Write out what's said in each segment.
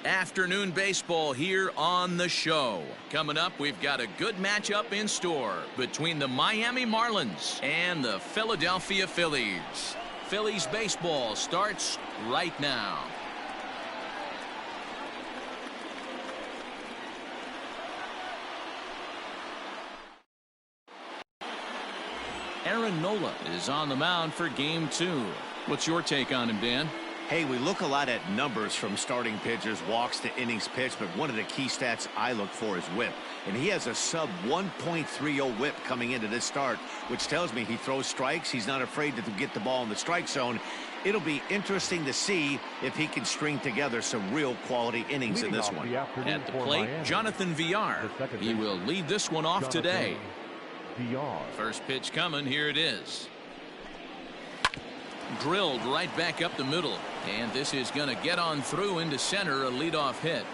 Afternoon baseball here on the show. Coming up, we've got a good matchup in store between the Miami Marlins and the Philadelphia Phillies. Phillies baseball starts right now. Aaron Nola is on the mound for game 2. What's your take on him, Dan? Hey, we look a lot at numbers from starting pitchers, walks to innings pitched, but one of the key stats I look for is whip. And he has a sub 1.30 whip coming into this start, which tells me he throws strikes. He's not afraid to get the ball in the strike zone. It'll be interesting to see if he can string together some real quality innings in this one. At the plate, Jonathan Villar. He will lead this one off today. First pitch coming. Here it is. Drilled right back up the middle, and this is going to get on through into center, a leadoff hit.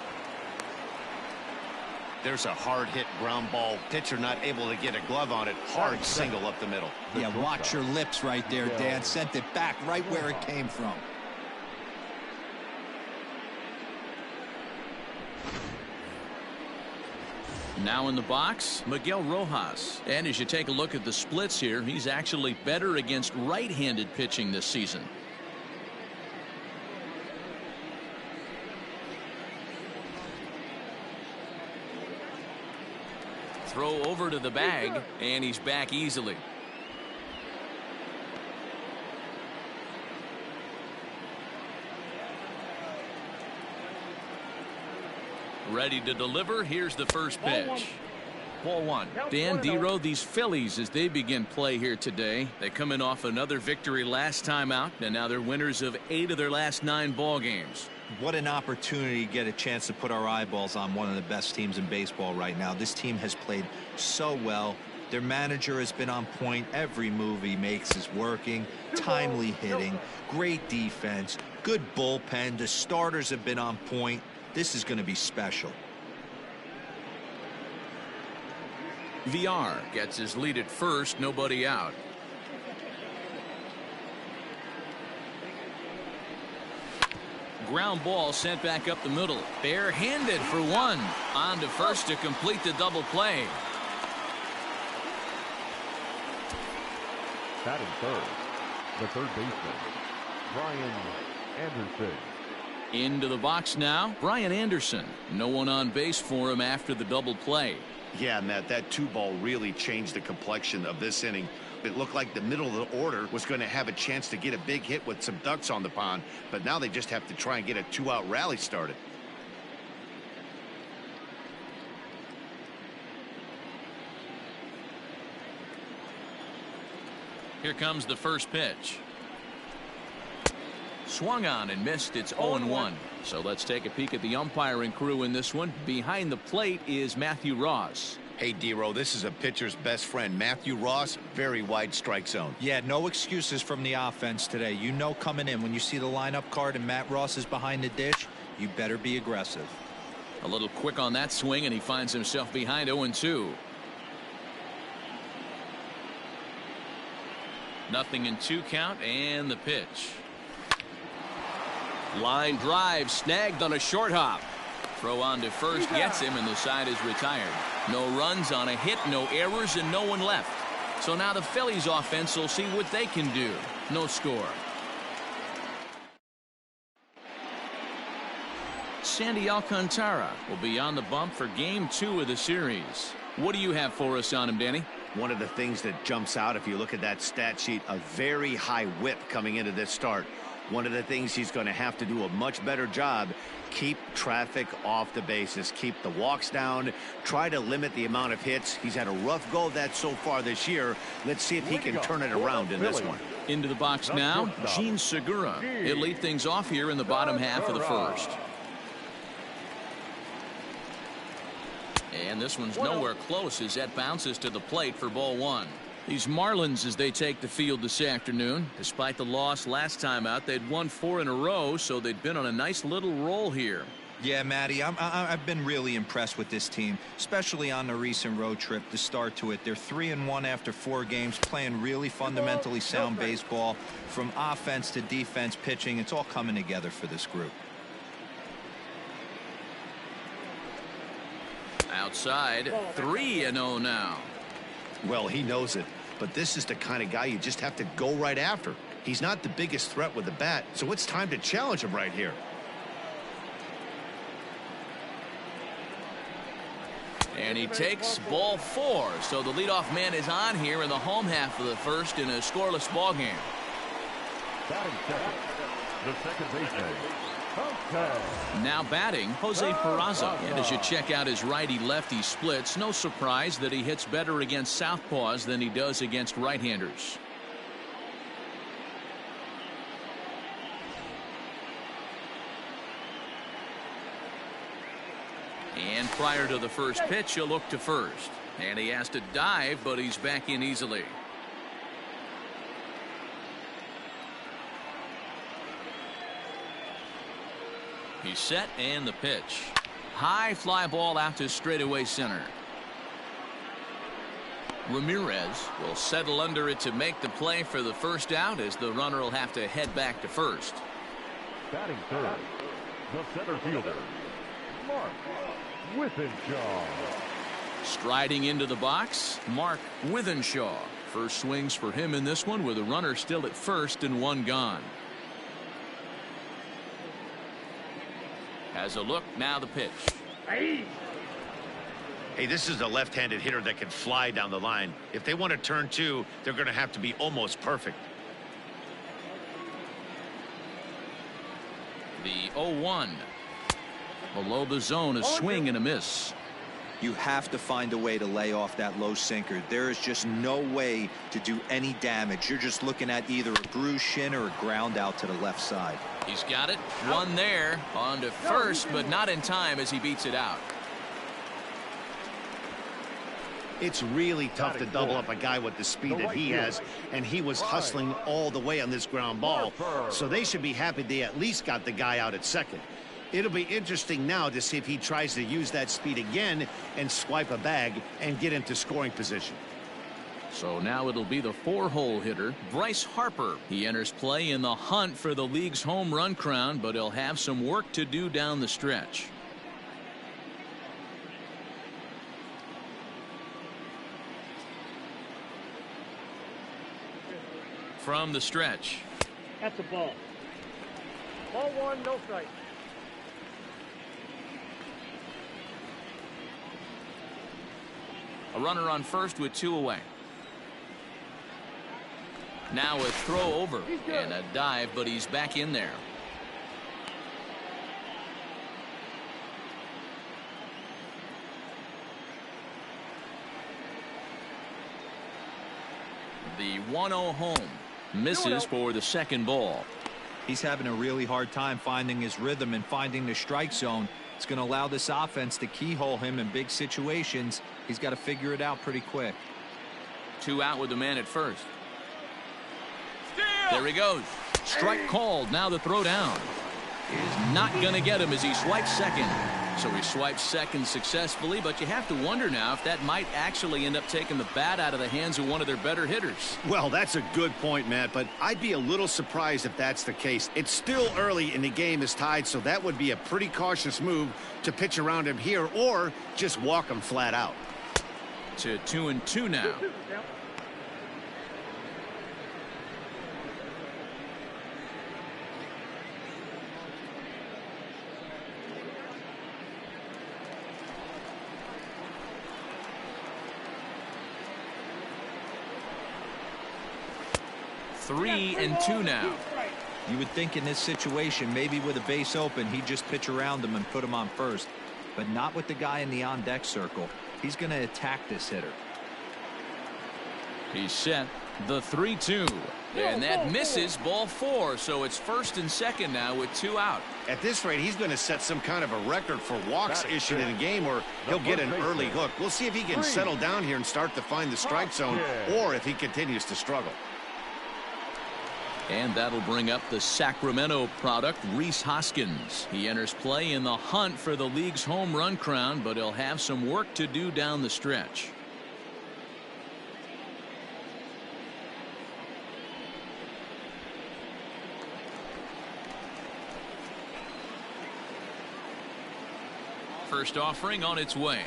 There's a hard hit ground ball. Pitcher not able to get a glove on it. Hard single up the middle. Yeah, watch your lips right there, Dan. Sent it back right where it came from. Now in the box, Miguel Rojas. And as you take a look at the splits here, he's actually better against right-handed pitching this season. Throw over to the bag, and he's back easily. Ready to deliver. Here's the first pitch. Ball one. Dan Dero, these Phillies, as they begin play here today, they come in off another victory last time out, and now they're winners of 8 of their last 9 ball games. What an opportunity to get a chance to put our eyeballs on one of the best teams in baseball right now. This team has played so well. Their manager has been on point. Every move he makes is working. Timely hitting, great defense, good bullpen. The starters have been on point. This is going to be special. VR gets his lead at first, nobody out. Ground ball sent back up the middle. Barehanded for one. On to first to complete the double play. Batting third, the third baseman, Brian Anderson. Into the box now, Brian Anderson. No one on base for him after the double play. Yeah, Matt, that 2-ball really changed the complexion of this inning. It looked like the middle of the order was going to have a chance to get a big hit with some ducks on the pond, but now they just have to try and get a 2-out rally started. Here comes the first pitch. Swung on and missed. It's 0-1. So let's take a peek at the umpiring crew in this one. Behind the plate is Matthew Ross. Hey, Dero, this is a pitcher's best friend. Matthew Ross, very wide strike zone. Yeah, no excuses from the offense today. You know coming in when you see the lineup card and Matt Ross is behind the dish, you better be aggressive. A little quick on that swing, and he finds himself behind 0-2. Nothing in 2 count, and the pitch. Line drive snagged on a short hop. Throw on to first gets him, and the side is retired. No runs on a hit, no errors, and no one left. So now the Phillies offense will see what they can do. No score. Sandy Alcantara will be on the bump for game 2 of the series. What do you have for us on him, Danny? One of the things that jumps out if you look at that stat sheet, a very high whip coming into this start. One of the things he's going to have to do a much better job, keep traffic off the bases, keep the walks down, try to limit the amount of hits. He's had a rough go of that so far this year. Let's see if he can turn it around in this one. Into the box now, Gene Segura. He'll lead things off here in the bottom half of the first. And this one's nowhere close as that bounces to the plate for ball 1. These Marlins, as they take the field this afternoon, despite the loss last time out, they'd won 4 in a row, so they'd been on a nice little roll here. Yeah, Matty, I've been really impressed with this team, especially on the recent road trip to start to it. They're 3-1 after 4 games, playing really fundamentally sound baseball. From offense to defense, pitching, it's all coming together for this group. Outside, 3-0 now. Well, he knows it, but this is the kind of guy you just have to go right after. He's not the biggest threat with the bat, so it's time to challenge him right here. And he takes ball 4. So the leadoff man is on here in the home half of the first in a scoreless ball game. Batting second, the second baseman, Jose. Now batting, Jose Peraza. And as you check out his righty-lefty splits, no surprise that he hits better against southpaws than he does against right-handers. And prior to the first pitch, he'll look to first. And he has to dive, but he's back in easily. He's set, and the pitch. High fly ball out to straightaway center. Ramirez will settle under it to make the play for the first out, as the runner will have to head back to first. Batting third, the center fielder, Mark Withenshaw. Striding into the box, Mark Withenshaw. First swings for him in this one with a runner still at first and 1 gone. Has a look, now the pitch. Hey, this is a left-handed hitter that can fly down the line. If they want to turn 2, they're going to have to be almost perfect. The 0-1. Below the zone, a swing and a miss. You have to find a way to lay off that low sinker. There is just no way to do any damage. You're just looking at either a bruised shin or a ground out to the left side. He's got it. One there. On to first, but not in time as he beats it out. It's really tough to double up a guy with the speed that he has, and he was hustling all the way on this ground ball. So they should be happy they at least got the guy out at second. It'll be interesting now to see if he tries to use that speed again and swipe a bag and get into scoring position. So now it'll be the 4-hole hitter, Bryce Harper. He enters play in the hunt for the league's home run crown, but he'll have some work to do down the stretch. From the stretch. That's a ball. Ball 1, no strike. A runner on first with 2 away. Now a throw over and a dive, but he's back in there. The 1-0 home. Misses for the second ball. He's having a really hard time finding his rhythm and finding the strike zone. It's going to allow this offense to keyhole him in big situations. He's got to figure it out pretty quick. 2 out with the man at first. There he goes. Strike called. Now the throw down is not going to get him as he swipes second. So he swipes second successfully, but you have to wonder now if that might actually end up taking the bat out of the hands of one of their better hitters. Well, that's a good point, Matt, but I'd be a little surprised if that's the case. It's still early and the game is tied, so that would be a pretty cautious move to pitch around him here or just walk him flat out. To 2-2 now. Three and 2 now. You would think in this situation, maybe with a base open, he'd just pitch around him and put him on first, but not with the guy in the on-deck circle. He's going to attack this hitter. He's set. The 3-2. And that misses, ball 4. So it's first and second now with 2 out. At this rate, he's going to set some kind of a record for walks issued in a game, or he'll get an early hook. We'll see if he can settle down here and start to find the strike zone, or if he continues to struggle. And that'll bring up the Sacramento product, Rhys Hoskins. He enters play in the hunt for the league's home run crown, but he'll have some work to do down the stretch. First offering on its way.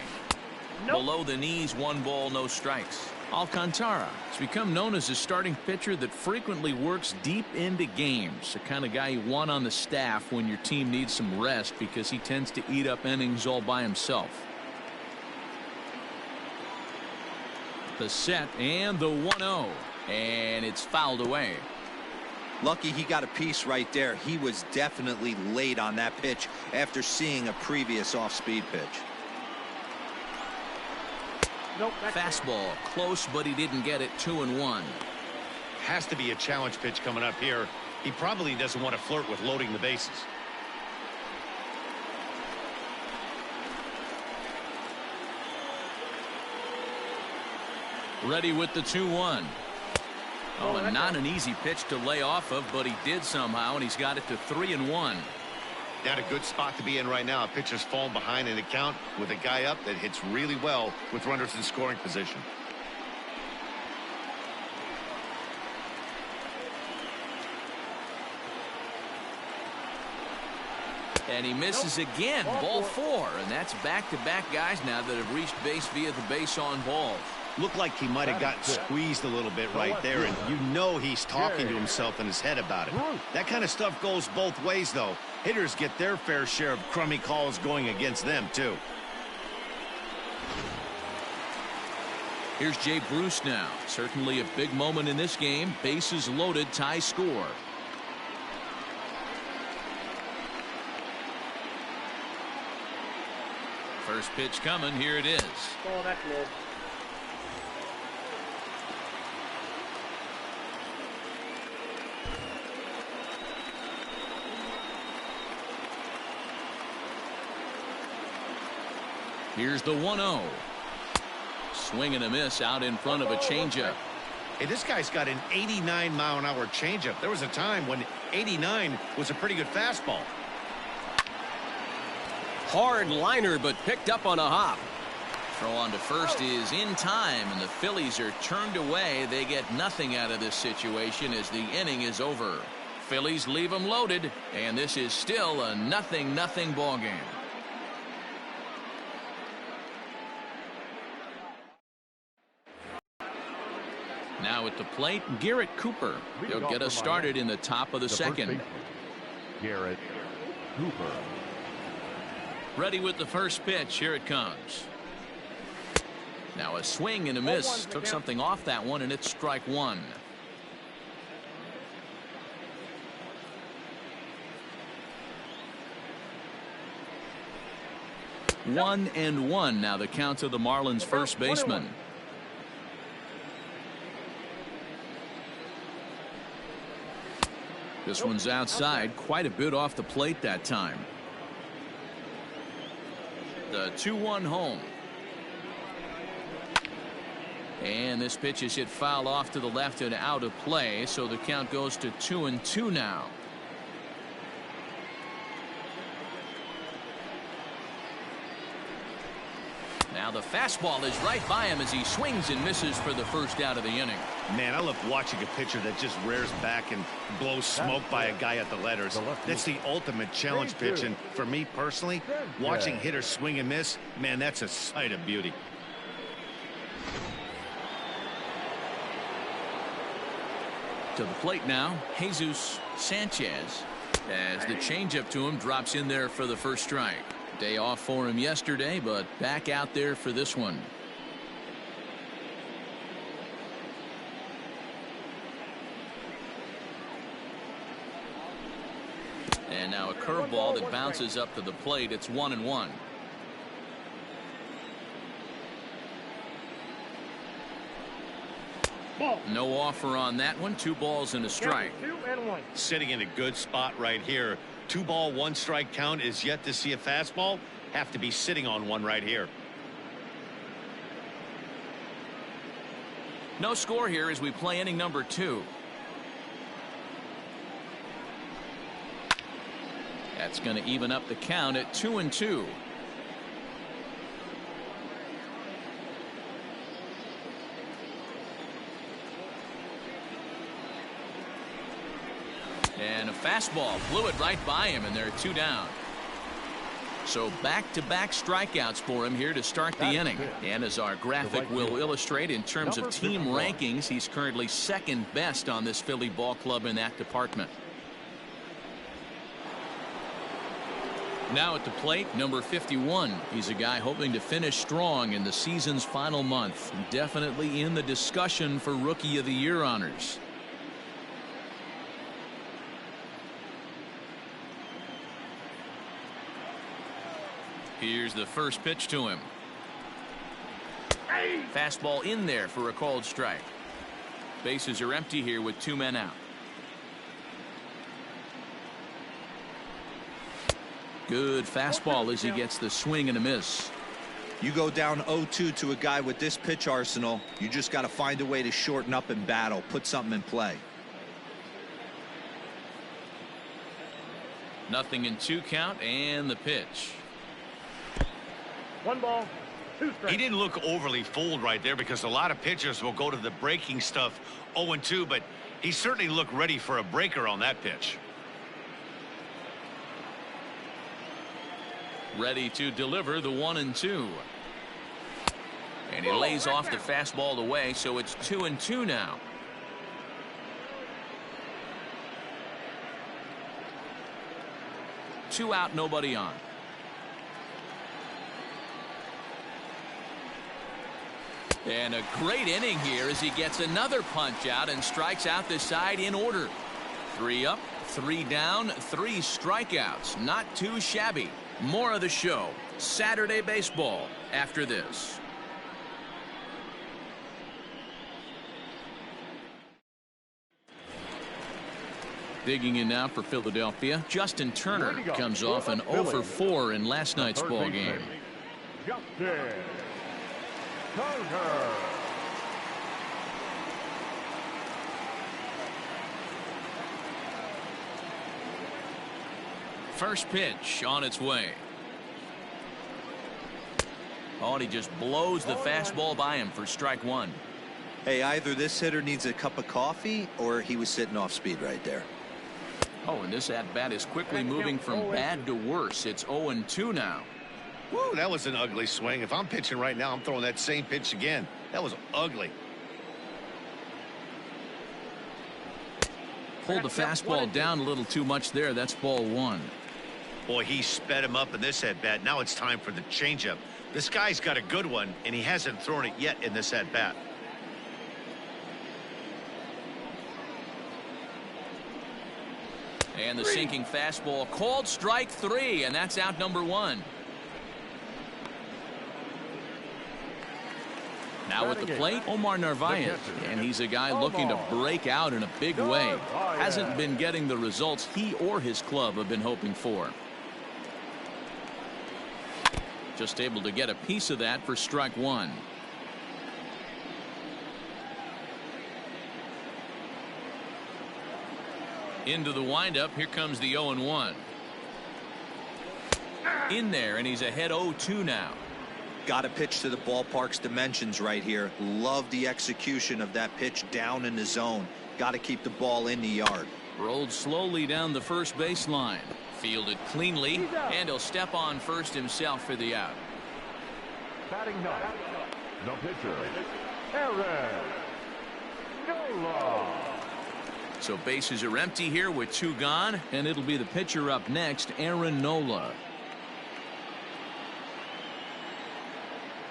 Below the knees, 1 ball, no strikes. Alcantara has become known as a starting pitcher that frequently works deep into games. The kind of guy you want on the staff when your team needs some rest because he tends to eat up innings all by himself. The set and the 1-0, and it's fouled away. Lucky he got a piece right there. He was definitely late on that pitch after seeing a previous off-speed pitch. Nope, fastball close, but he didn't get it. 2-1. Has to be a challenge pitch coming up here. He probably doesn't want to flirt with loading the bases. Ready with the 2-1. Oh, and not an easy pitch to lay off of, but he did somehow, and he's got it to 3-1. Not a good spot to be in right now. A pitcher's falling behind in the count with a guy up that hits really well with runners in scoring position. And he misses again. Ball 4, and that's back-to-back guys now that have reached base via the base on balls. Looked like he might have gotten squeezed a little bit right there, and you know he's talking to himself in his head about it. That kind of stuff goes both ways, though. Hitters get their fair share of crummy calls going against them, too. Here's Jay Bruce now. Certainly a big moment in this game. Bases loaded, tie score. First pitch coming. Here it is. Oh, that's low. Here's the 1-0. Swing and a miss out in front of a changeup. Hey, this guy's got an 89-mile-an-hour changeup. There was a time when 89 was a pretty good fastball. Hard liner, but picked up on a hop. Throw on to first is in time, and the Phillies are turned away. They get nothing out of this situation as the inning is over. Phillies leave them loaded, and this is still a 0-0 ball game. Now at the plate, Garrett Cooper. He'll get us started in the top of the second. Garrett Cooper. Ready with the first pitch. Here it comes. Now a swing and a miss. Took something off that one, and it's strike 1. One and one now the count to the Marlins first baseman. This one's outside, quite a bit off the plate that time. The 2-1 home. And this pitch is hit foul off to the left and out of play, so the count goes to 2-2 now. Now the fastball is right by him as he swings and misses for the first out of the inning. Man, I love watching a pitcher that just rears back and blows smoke by a guy at the letters. That's the ultimate challenge pitch, and for me personally, watching hitters swing and miss, man, that's a sight of beauty. To the plate now, Jesus Sanchez, as the changeup to him drops in there for the first strike. Day off for him yesterday, but back out there for this one. And now a curveball that bounces up to the plate. It's 1-1. No offer on that one. 2 balls and a strike. 2-1. Sitting in a good spot right here. 2 ball, 1 strike count is yet to see a fastball. Have to be sitting on one right here. No score here as we play inning number 2. That's going to even up the count at 2-2. And a fastball blew it right by him, and they're 2 down. So back-to-back strikeouts for him here to start the inning. And as our graphic will illustrate, in terms of team rankings, he's currently second best on this Philly ball club in that department. Now at the plate, number 51. He's a guy hoping to finish strong in the season's final month. Definitely in the discussion for Rookie of the Year honors. Here's the first pitch to him. Fastball in there for a called strike. Bases are empty here with 2 men out. Good fastball as he gets the swing and a miss. You go down 0-2 to a guy with this pitch arsenal, you just got to find a way to shorten up and battle, put something in play. 0-2 count and the pitch. 1 ball, 2 strikes. He didn't look overly fooled right there because a lot of pitchers will go to the breaking stuff 0-2, but he certainly looked ready for a breaker on that pitch. Ready to deliver the 1-2. And he lays off the fastball away, so it's 2-2 now. Two out, nobody on. And a great inning here as he gets another punch out and strikes out the side in order. 3 up, 3 down, 3 strikeouts. Not too shabby. More of the show. Saturday baseball after this. Digging in now for Philadelphia, Justin Turner comes off an 0 for 4 in last night's ball game. Justin Turner. First pitch on its way. Oh, and he just blows the fastball by him for strike 1. Hey, either this hitter needs a cup of coffee or he was sitting off speed right there. Oh, and this at-bat is quickly moving from bad to worse. It's 0-2 now. Woo, that was an ugly swing. If I'm pitching right now, I'm throwing that same pitch again. That was ugly. Pulled the fastball down a little too much there. That's ball 1. Boy, he sped him up in this at-bat. Now it's time for the changeup. This guy's got a good one, and he hasn't thrown it yet in this at-bat. And the sinking fastball called strike 3, and that's out number 1. Now at the plate, Omar Narvaez, and he's a guy looking to break out in a big way. Hasn't been getting the results he or his club have been hoping for. Just able to get a piece of that for strike 1. Into the windup. Here comes the 0-1. In there, and he's ahead 0-2 now. Got to pitch to the ballpark's dimensions right here. Love the execution of that pitch down in the zone. Got to keep the ball in the yard. Rolled slowly down the first baseline. Fielded cleanly, and he'll step on first himself for the out. Batting ninth, the pitcher, Aaron Nola. So bases are empty here with 2 gone, and it'll be the pitcher up next, Aaron Nola.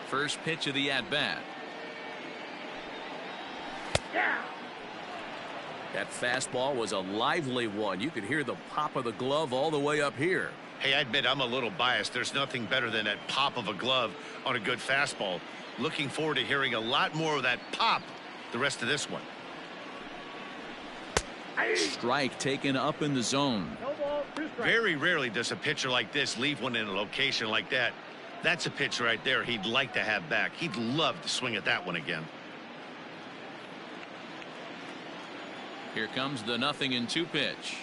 First pitch of the at-bat. That fastball was a lively one. You could hear the pop of the glove all the way up here. Hey, I admit I'm a little biased. There's nothing better than that pop of a glove on a good fastball. Looking forward to hearing a lot more of that pop the rest of this one. Strike taken up in the zone. Very rarely does a pitcher like this leave one in a location like that. That's a pitch right there he'd like to have back. He'd love to swing at that one again. Here comes the 0-2 pitch.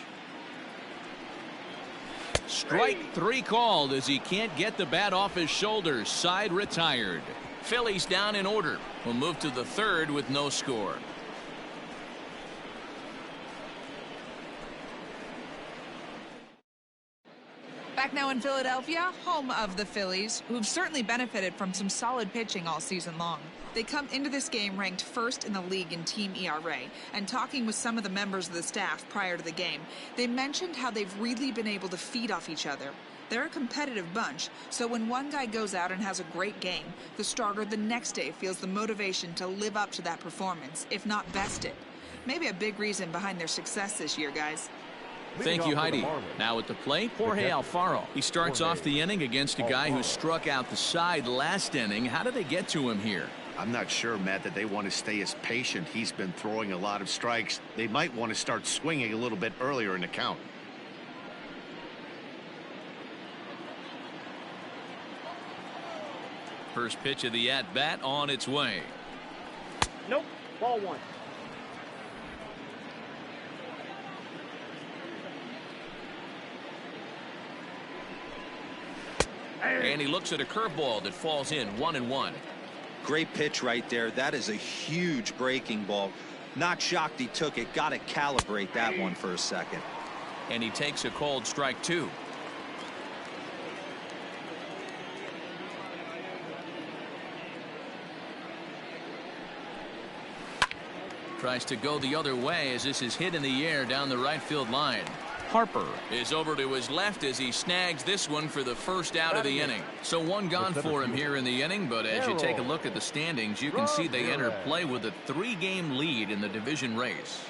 Strike 3 called as he can't get the bat off his shoulders. Side retired. Phillies down in order. We'll move to the 3rd with no score. Back now in Philadelphia, home of the Phillies, who've certainly benefited from some solid pitching all season long. They come into this game ranked first in the league in team ERA, and talking with some of the members of the staff prior to the game, they mentioned how they've really been able to feed off each other. They're a competitive bunch, so when one guy goes out and has a great game, the starter the next day feels the motivation to live up to that performance, if not best it. Maybe a big reason behind their success this year, guys. Thank you, Heidi. Now at the plate, Jorge Alfaro. He starts off the inning against a guy who struck out the side last inning. How did they get to him here? I'm not sure, Matt, that they want to stay as patient. He's been throwing a lot of strikes. They might want to start swinging a little bit earlier in the count. First pitch of the at-bat on its way. Nope. Ball one. And he looks at a curveball that falls in 1-1. Great pitch right there. That is a huge breaking ball. Not shocked he took it. Got to calibrate that one for a second. And he takes a called strike 2. Tries to go the other way as this is hit in the air down the right field line. Harper is over to his left as he snags this one for the first out of the inning. So one gone for him here in the inning, but as you take a look at the standings, you can see they enter play with a 3-game lead in the division race.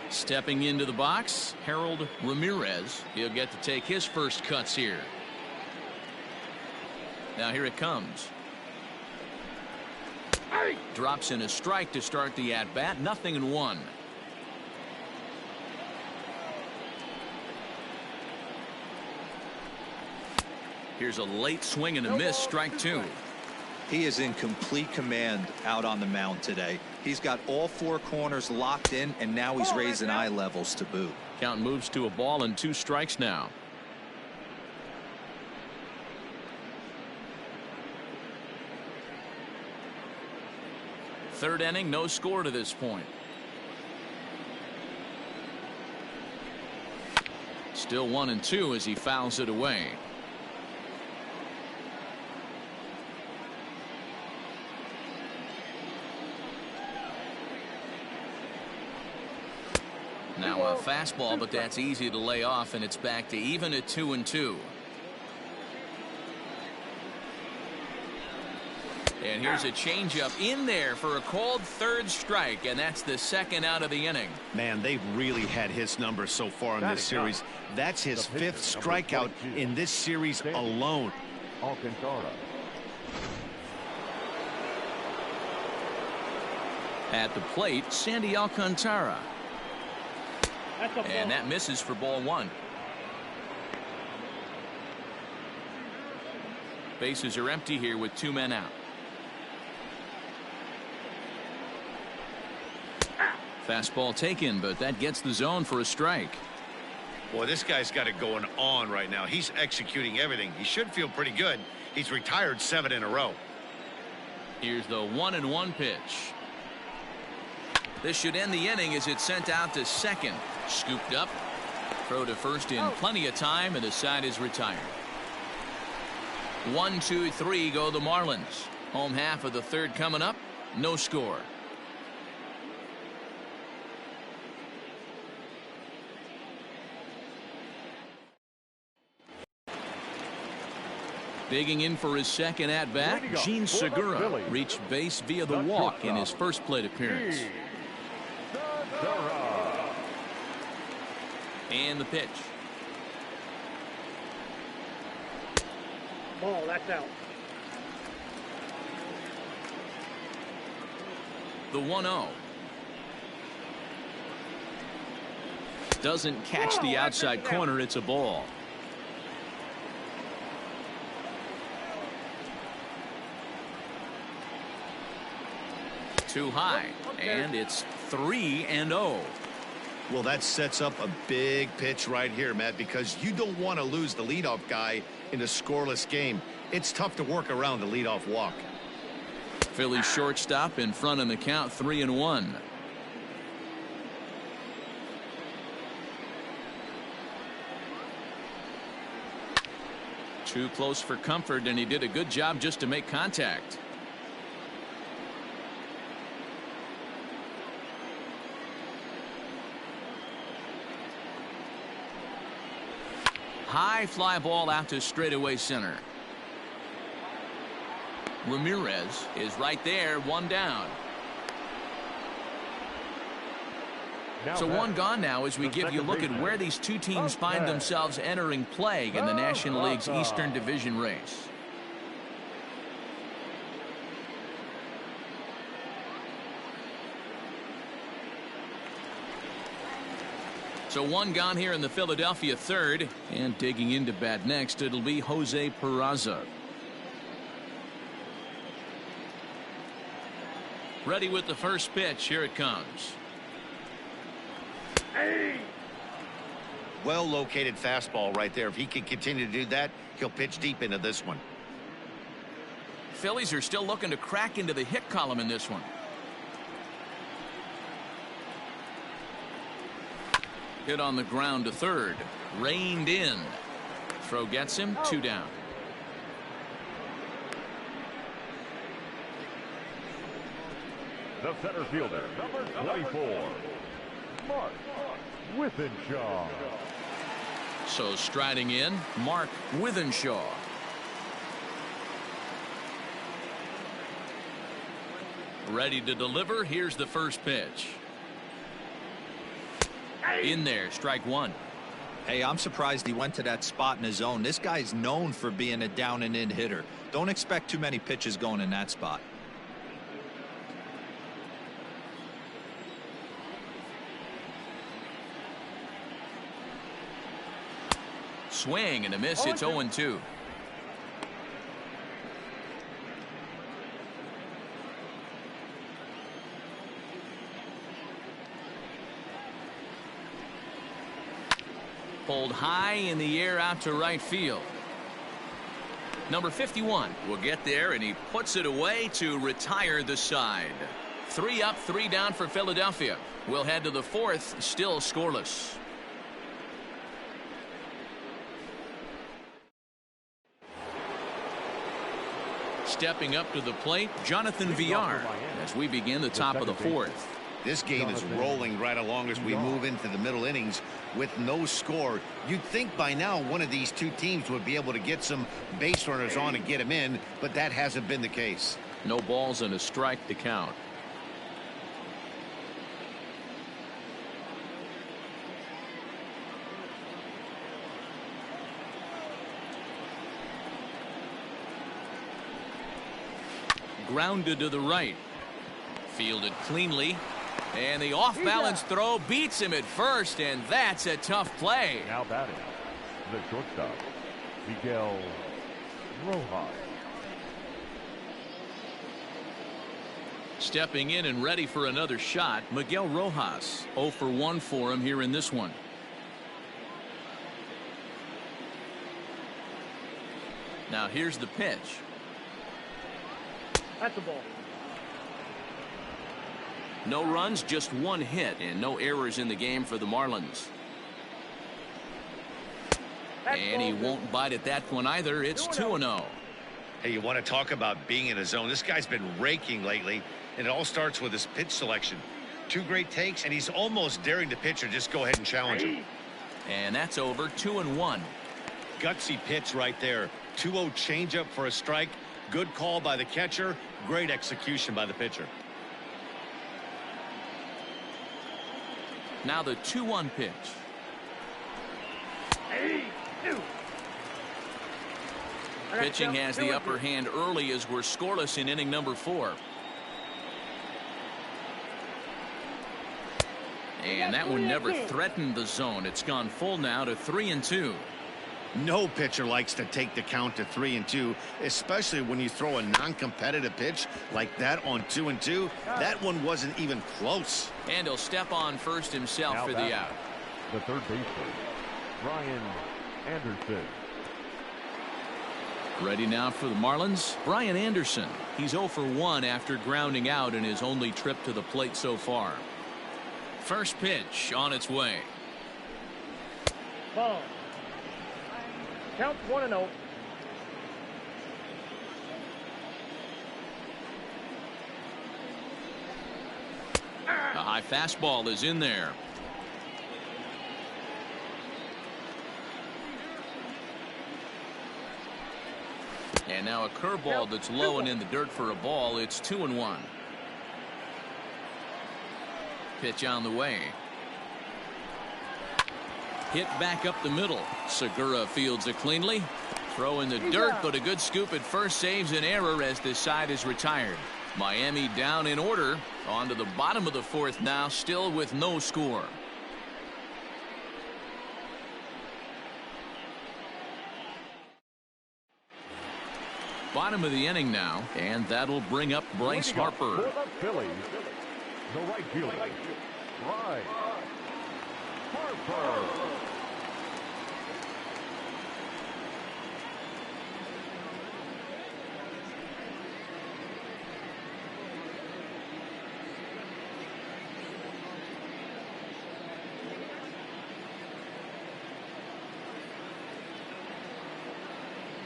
Stepping into the box, Harold Ramirez. He'll get to take his first cuts here. Now here it comes. Drops in a strike to start the at-bat. 0-1. Here's a late swing and a miss. Strike 2. He is in complete command out on the mound today. He's got all 4 corners locked in, and now he's raising eye levels to boot. Count moves to a ball and 2 strikes now. Third inning, no score to this point. Still 1-2 as he fouls it away. Now a fastball, but that's easy to lay off, and it's back to even at 2-2. And here's a changeup in there for a called third strike, and that's the second out of the inning. Man, they've really had his number so far in this series. That's his 5th strikeout in this series alone. Alcantara. At the plate, Sandy Alcantara. And that misses for ball 1. Bases are empty here with 2 men out. Fastball taken, but that gets the zone for a strike. Boy, this guy's got it going on right now. He's executing everything. He should feel pretty good. He's retired 7 in a row. Here's the 1-1 pitch. This should end the inning as it's sent out to second. Scooped up. Throw to first in plenty of time, and the side is retired. 1, 2, 3 go the Marlins. Home half of the third coming up. No score. Digging in for his second at-bat, Gene Segura reached base via the walk in his first plate appearance. And the pitch. Ball, that's out. The 1-0. Doesn't catch the outside corner. It's a ball. Too high, and it's 3-0. Well, that sets up a big pitch right here, Matt, because you don't want to lose the leadoff guy in a scoreless game. It's tough to work around the leadoff walk. Phillies shortstop in front of the count, 3-1. Too close for comfort, and he did a good job just to make contact. High fly ball out to straightaway center. Ramirez is right there, one down. So one gone now as we give you a look at where these two teams find themselves entering play in the National League's Eastern Division race. So one gone here in the Philadelphia third, and digging into bat next, it'll be Jose Peraza. Ready with the first pitch. Here it comes. Well located fastball right there. If he can continue to do that, he'll pitch deep into this one. Phillies are still looking to crack into the hit column in this one. Hit on the ground to third. Reined in. Throw gets him. 2 down. The center fielder, number 24, Mark Withenshaw. So striding in, Mark Withenshaw. Ready to deliver. Here's the first pitch. In there, strike one. Hey, I'm surprised he went to that spot in his zone. This guy's known for being a down and in hitter. Don't expect too many pitches going in that spot. Swing and a miss. It's 0-2. Pulled high in the air out to right field. Number 51 will get there, and he puts it away to retire the side. 3 up, 3 down for Philadelphia. We'll head to the fourth, still scoreless. Stepping up to the plate, Jonathan Villar, as we begin the top of the fourth. This game is rolling right along as we move into the middle innings with no score. You'd think by now one of these two teams would be able to get some base runners on and get them in, but that hasn't been the case. No balls and a strike to count. Grounded to the right. Fielded cleanly. And the off-balance throw beats him at first, and that's a tough play. Now batting, the shortstop, Miguel Rojas. Stepping in and ready for another shot, Miguel Rojas. 0 for 1 for him here in this one. Now here's the pitch. That's the ball. No runs, just 1 hit, and no errors in the game for the Marlins. And he won't bite at that one either. It's 2-0. Hey, you want to talk about being in a zone? This guy's been raking lately, and it all starts with his pitch selection. 2 great takes, and he's almost daring the pitcher just go ahead and challenge him. And that's over. 2-1. Gutsy pitch right there. 2-0 changeup for a strike. Good call by the catcher. Great execution by the pitcher. Now the 2-1 pitch. Pitching has the upper hand early as we're scoreless in inning number 4. And that one never threatened the zone. It's gone full now to 3-2. No pitcher likes to take the count to 3-2, especially when you throw a non-competitive pitch like that on 2-2. That one wasn't even close. And he'll step on first himself Now for the out. The third baseman, Brian Anderson. Ready now for the Marlins, Brian Anderson. He's 0 for 1 after grounding out in his only trip to the plate so far. First pitch on its way. Ball. Count 1-0. High fastball is in there. And now a curveball that's low and in the dirt for a ball. It's 2-1. Pitch on the way. Hit back up the middle. Segura fields it cleanly. Throw in the dirt, but a good scoop at first saves an error as this side is retired. Miami down in order. On to the bottom of the fourth now, still with no score. Bottom of the inning now, and that'll bring up Bryce Harper. For the Phillies, the right fielder, Bryce Harper.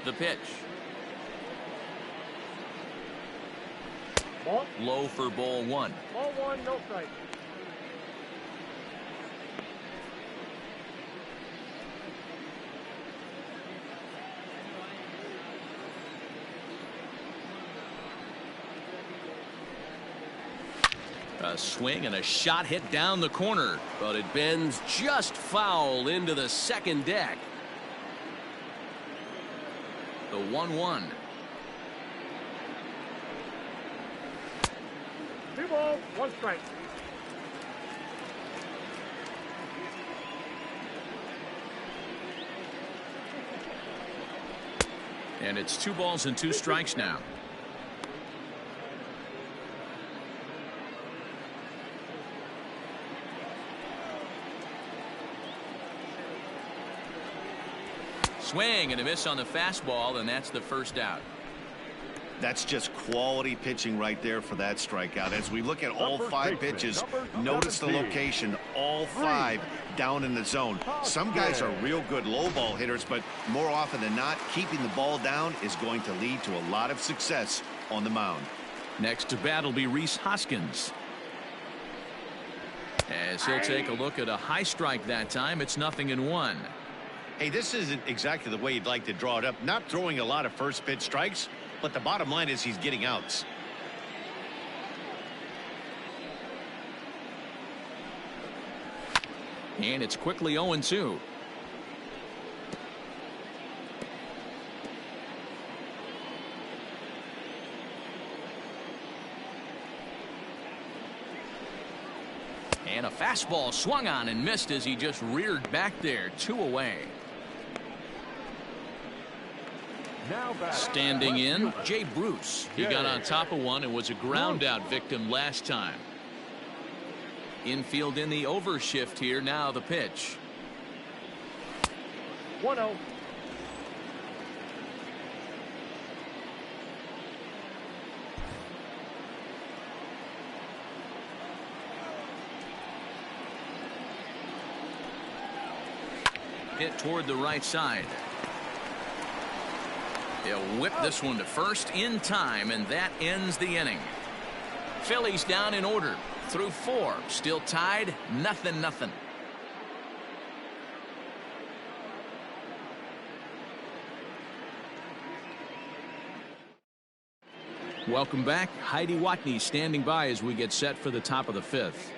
The pitch. Ball. Low for ball one. Ball one, no strike. A swing and a shot hit down the corner, But it bends just foul into the second deck. the 1-1. 2 balls, 1 strike. And it's 2 balls and 2 strikes now. Swing and a miss on the fastball, and that's the first out. That's just quality pitching right there for that strikeout. As we look at all 5 pitches, notice the location, all 5 down in the zone. Some guys are real good low ball hitters, but more often than not, keeping the ball down is going to lead to a lot of success on the mound. Next to bat will be Rhys Hoskins. As he'll take a look at a high strike that time, it's 0-1. Hey, this isn't exactly the way you'd like to draw it up. Not throwing a lot of first pitch strikes, but the bottom line is he's getting outs. And it's quickly 0-2. And a fastball swung on and missed as he just reared back there. 2 away. Standing in, Jay Bruce. He got on top of one and was a ground out victim last time. Infield in the overshift here. Now the pitch. 1-0. Hit toward the right side. He'll whip this one to first in time, and that ends the inning. Phillies down in order through 4, still tied 0-0. Welcome back. Heidi Watney standing by as we get set for the top of the 5th.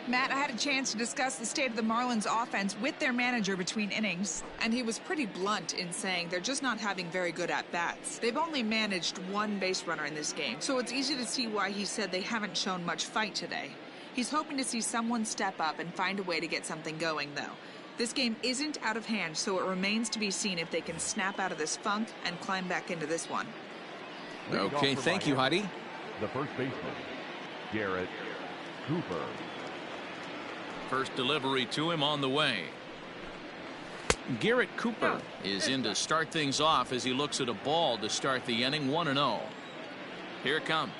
Matt, I had a chance to discuss the state of the Marlins offense with their manager between innings, and he was pretty blunt in saying they're just not having very good at-bats. They've only managed 1 base runner in this game, so it's easy to see why he said they haven't shown much fight today. He's hoping to see someone step up and find a way to get something going, though. This game isn't out of hand, so it remains to be seen if they can snap out of this funk and climb back into this one. Okay, thank you, Heidi. The first baseman, Garrett Cooper. First delivery to him on the way. Garrett Cooper is in to start things off as he looks at a ball to start the inning. 1-0. Here it comes.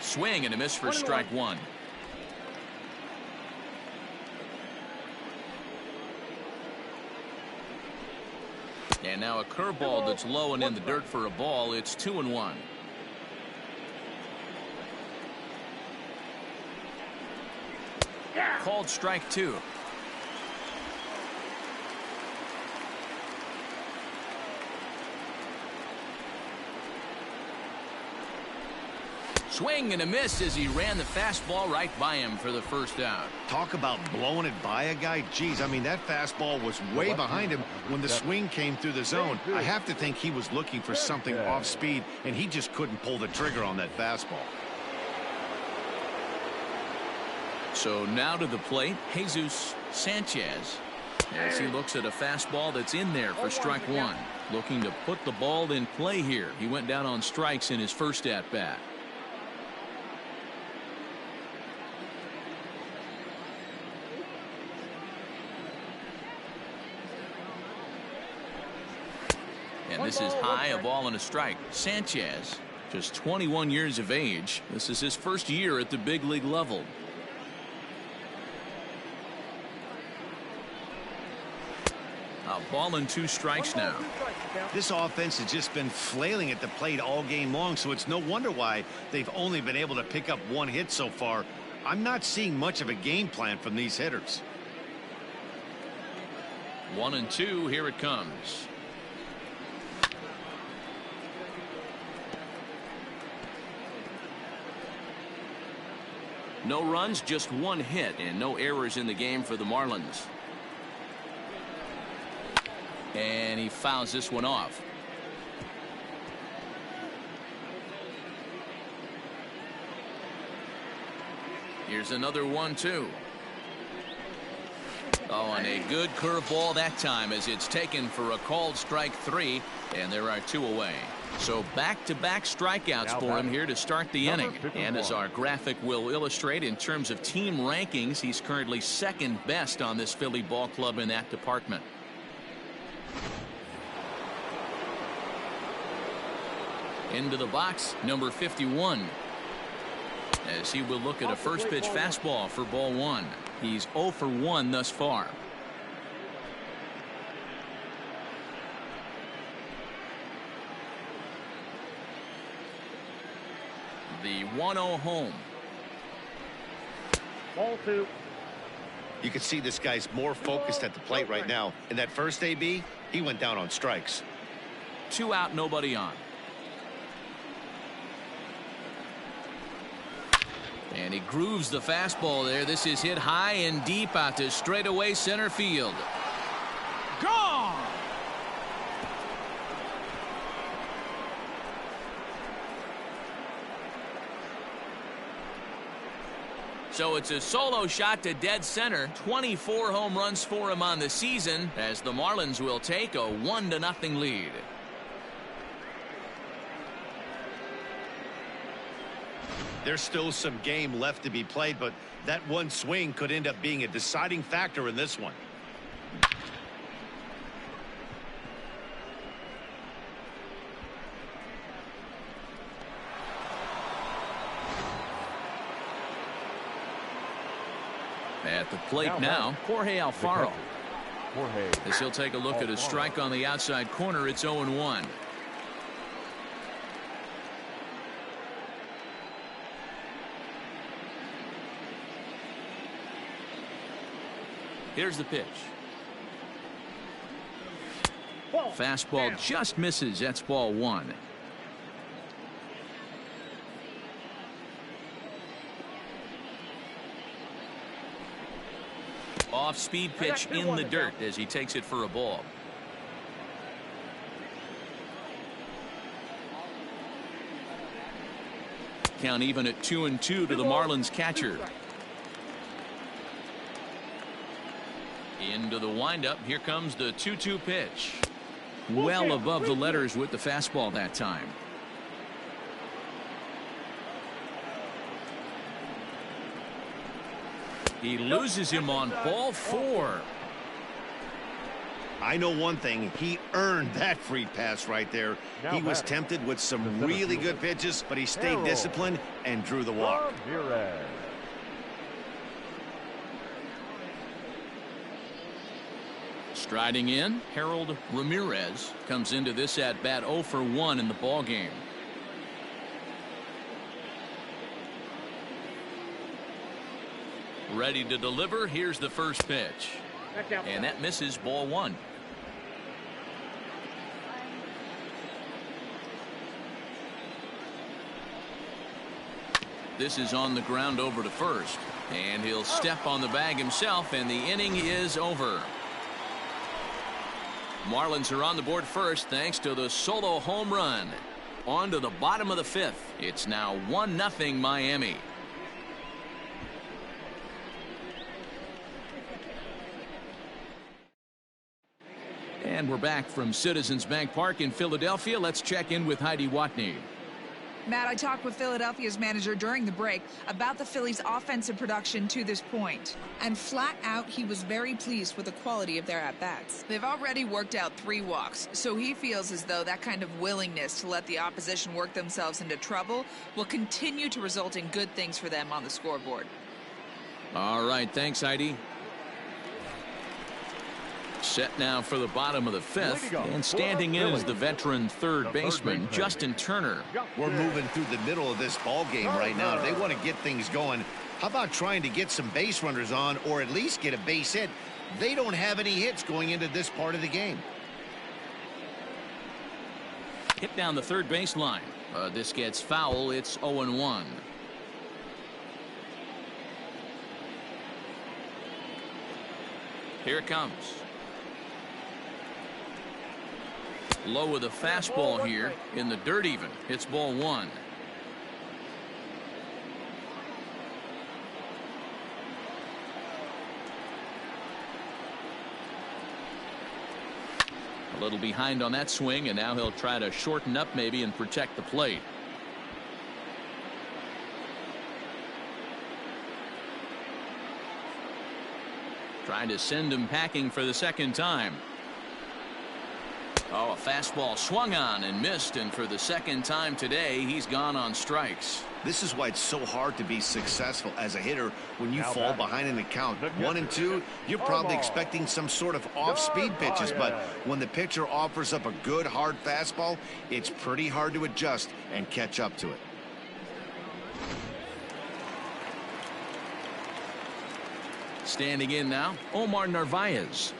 Swing and a miss for strike 1. And now a curveball that's low and in the dirt for a ball. It's 2-1. Called strike 2. Swing and a miss as he ran the fastball right by him for the first out. Talk about blowing it by a guy. Geez, I mean, that fastball was way behind him when the swing came through the zone. I have to think he was looking for something off speed, and he just couldn't pull the trigger on that fastball. So now to the plate, Jesus Sanchez, as he looks at a fastball that's in there for strike 1. Looking to put the ball in play here. He went down on strikes in his first at-bat. And this is high, a ball and a strike. Sanchez, just 21 years of age. This is his first year at the big league level. A ball and 2 strikes now. This offense has just been flailing at the plate all game long, so it's no wonder why they've only been able to pick up 1 hit so far. I'm not seeing much of a game plan from these hitters. 1-2, here it comes. No runs, just 1 hit, and no errors in the game for the Marlins. And he fouls this one off. Here's another 1-2. Oh, and a good curveball that time as it's taken for a called strike 3, and there are 2 away. So back-to-back strikeouts for him here to start the inning. And as our graphic will illustrate, in terms of team rankings, he's currently 2nd best on this Philly ball club in that department. Into the box, number 51. As he will look at a first pitch fastball for ball 1. He's 0 for 1 thus far. The 1-0 home. Ball 2. You can see this guy's more focused at the plate right now. In that first AB, he went down on strikes. 2 out, nobody on. And he grooves the fastball there. This is hit high and deep out to straightaway center field. Gone! So it's a solo shot to dead center. 24 home runs for him on the season as the Marlins will take a 1-0 lead. There's still some game left to be played, but that one swing could end up being a deciding factor in this one. At the plate now, Jorge Alfaro. As he'll take a look at a strike on the outside corner, it's 0-1. Here's the pitch. Fastball just misses. That's ball 1. Off-speed pitch in the dirt as he takes it for a ball. Count even at 2-2 to the Marlins catcher. Into the windup. Here comes the 2-2 pitch. Well above the letters with the fastball that time. He loses him on ball 4. I know one thing. He earned that free pass right there. He was tempted with some really good pitches, but he stayed disciplined and drew the walk. Striding in, Harold Ramirez comes into this at bat 0 for 1 in the ball game. Ready to deliver. Here's the first pitch. And that misses, ball one. This is on the ground over to first. And he'll step on the bag himself, and the inning is over. Marlins are on the board first thanks to the solo home run. On to the bottom of the fifth. It's now 1-0 Miami. And we're back from Citizens Bank Park in Philadelphia. Let's check in with Heidi Watney. Matt, I talked with Philadelphia's manager during the break about the Phillies' offensive production to this point. And flat out, he was very pleased with the quality of their at-bats. They've already worked out 3 walks, so he feels as though that kind of willingness to let the opposition work themselves into trouble will continue to result in good things for them on the scoreboard. All right, thanks, Heidi. Set now for the bottom of the fifth, and standing in is the veteran third baseman, Justin Turner. We're moving through the middle of this ball game right now. If they want to get things going, how about trying to get some base runners on, or at least get a base hit? They don't have any hits going into this part of the game. Hit down the third baseline. This gets foul. It's 0-1. Here it comes. Low with a fastball here in the dirt even. It's ball one. A little behind on that swing, and now he'll try to shorten up maybe and protect the plate. Trying to send him packing for the second time. Oh, a fastball swung on and missed, and for the second time today, he's gone on strikes. This is why it's so hard to be successful as a hitter when you fall behind in the count. 1-2, you're probably expecting some sort of off-speed pitches, but when the pitcher offers up a good hard fastball, it's pretty hard to adjust and catch up to it. Standing in now, Omar Narvaez.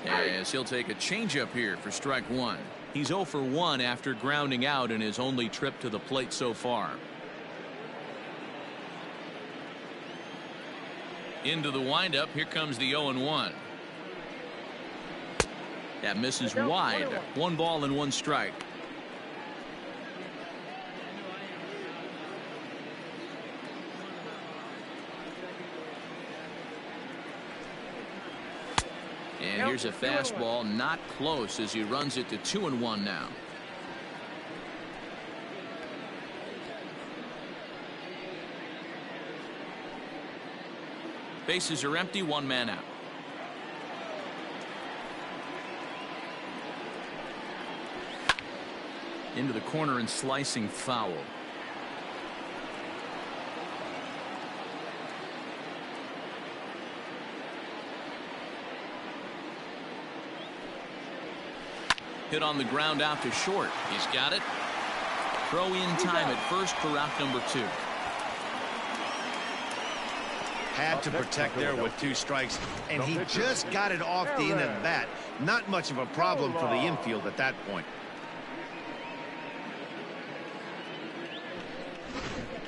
As he'll take a changeup here for strike one. He's 0 for 1 after grounding out in his only trip to the plate so far. Into the windup. Here comes the 0-1. That misses wide. 1 ball and 1 strike. And here's a fastball, not close, as he runs it to 2-1 now. Bases are empty, 1 man out. Into the corner and slicing foul. Hit on the ground out to short. He's got it. Throw in time at first for out number 2. Had to protect there with 2 strikes, and he just got it off the end of the bat. Not much of a problem for the infield at that point.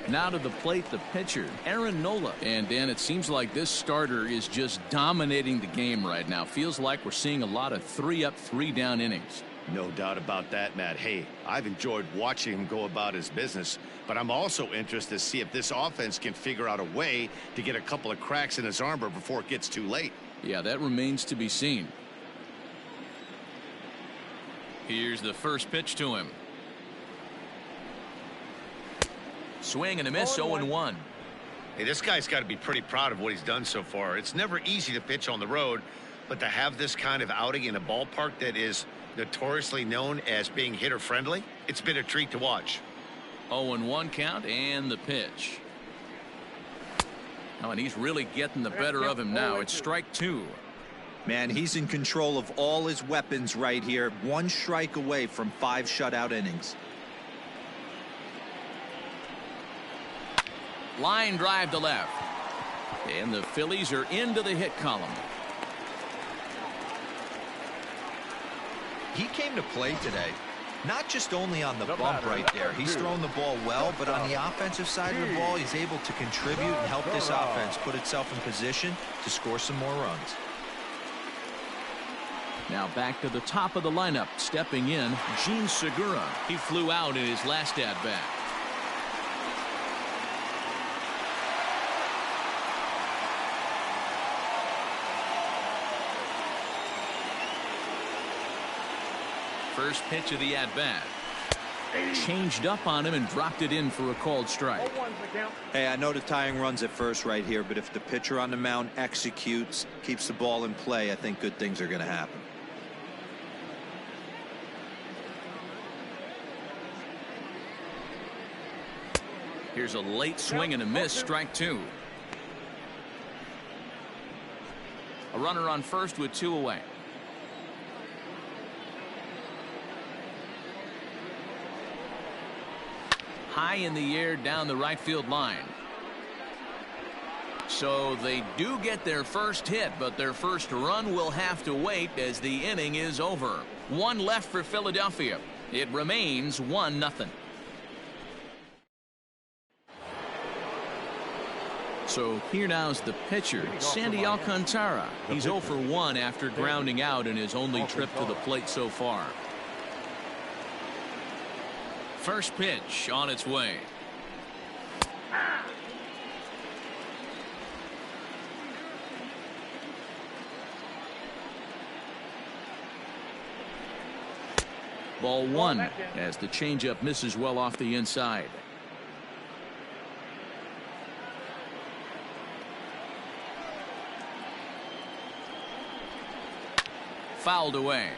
Now to the plate, the pitcher, Aaron Nola. And Dan, it seems like this starter is just dominating the game right now. Feels like we're seeing a lot of 3-up, 3-down innings. No doubt about that, Matt. Hey, I've enjoyed watching him go about his business, but I'm also interested to see if this offense can figure out a way to get a couple of cracks in his armor before it gets too late. Yeah, that remains to be seen. Here's the first pitch to him. Swing and a miss, 0-1. Hey, this guy's got to be pretty proud of what he's done so far. It's never easy to pitch on the road, but to have this kind of outing in a ballpark that is notoriously known as being hitter friendly, it's been a treat to watch. 0-1 count and the pitch. Oh, and he's really getting the better of him now. It's strike 2. Man, he's in control of all his weapons right here. 1 strike away from 5 shutout innings. Line drive to left. And the Phillies are into the hit column. He came to play today, not just only on the bump right there. He's thrown the ball well, but on the offensive side of the ball, he's able to contribute and help this offense put itself in position to score some more runs. Now back to the top of the lineup. Stepping in, Gene Segura. He flew out in his last at-bat. First pitch of the at-bat. Changed up on him and dropped it in for a called strike. Hey, I know the tying run's at first right here, but if the pitcher on the mound executes, keeps the ball in play, I think good things are going to happen. Here's a late swing and a miss, strike two. A runner on first with two away. High in the air down the right field line. So they do get their first hit, but their first run will have to wait as the inning is over. One left for Philadelphia. It remains 1-0. So here now's the pitcher, Sandy Alcantara. He's 0 for 1 after grounding out in his only trip to the plate so far. First pitch on its way. Ball one as the changeup misses well off the inside. Fouled away.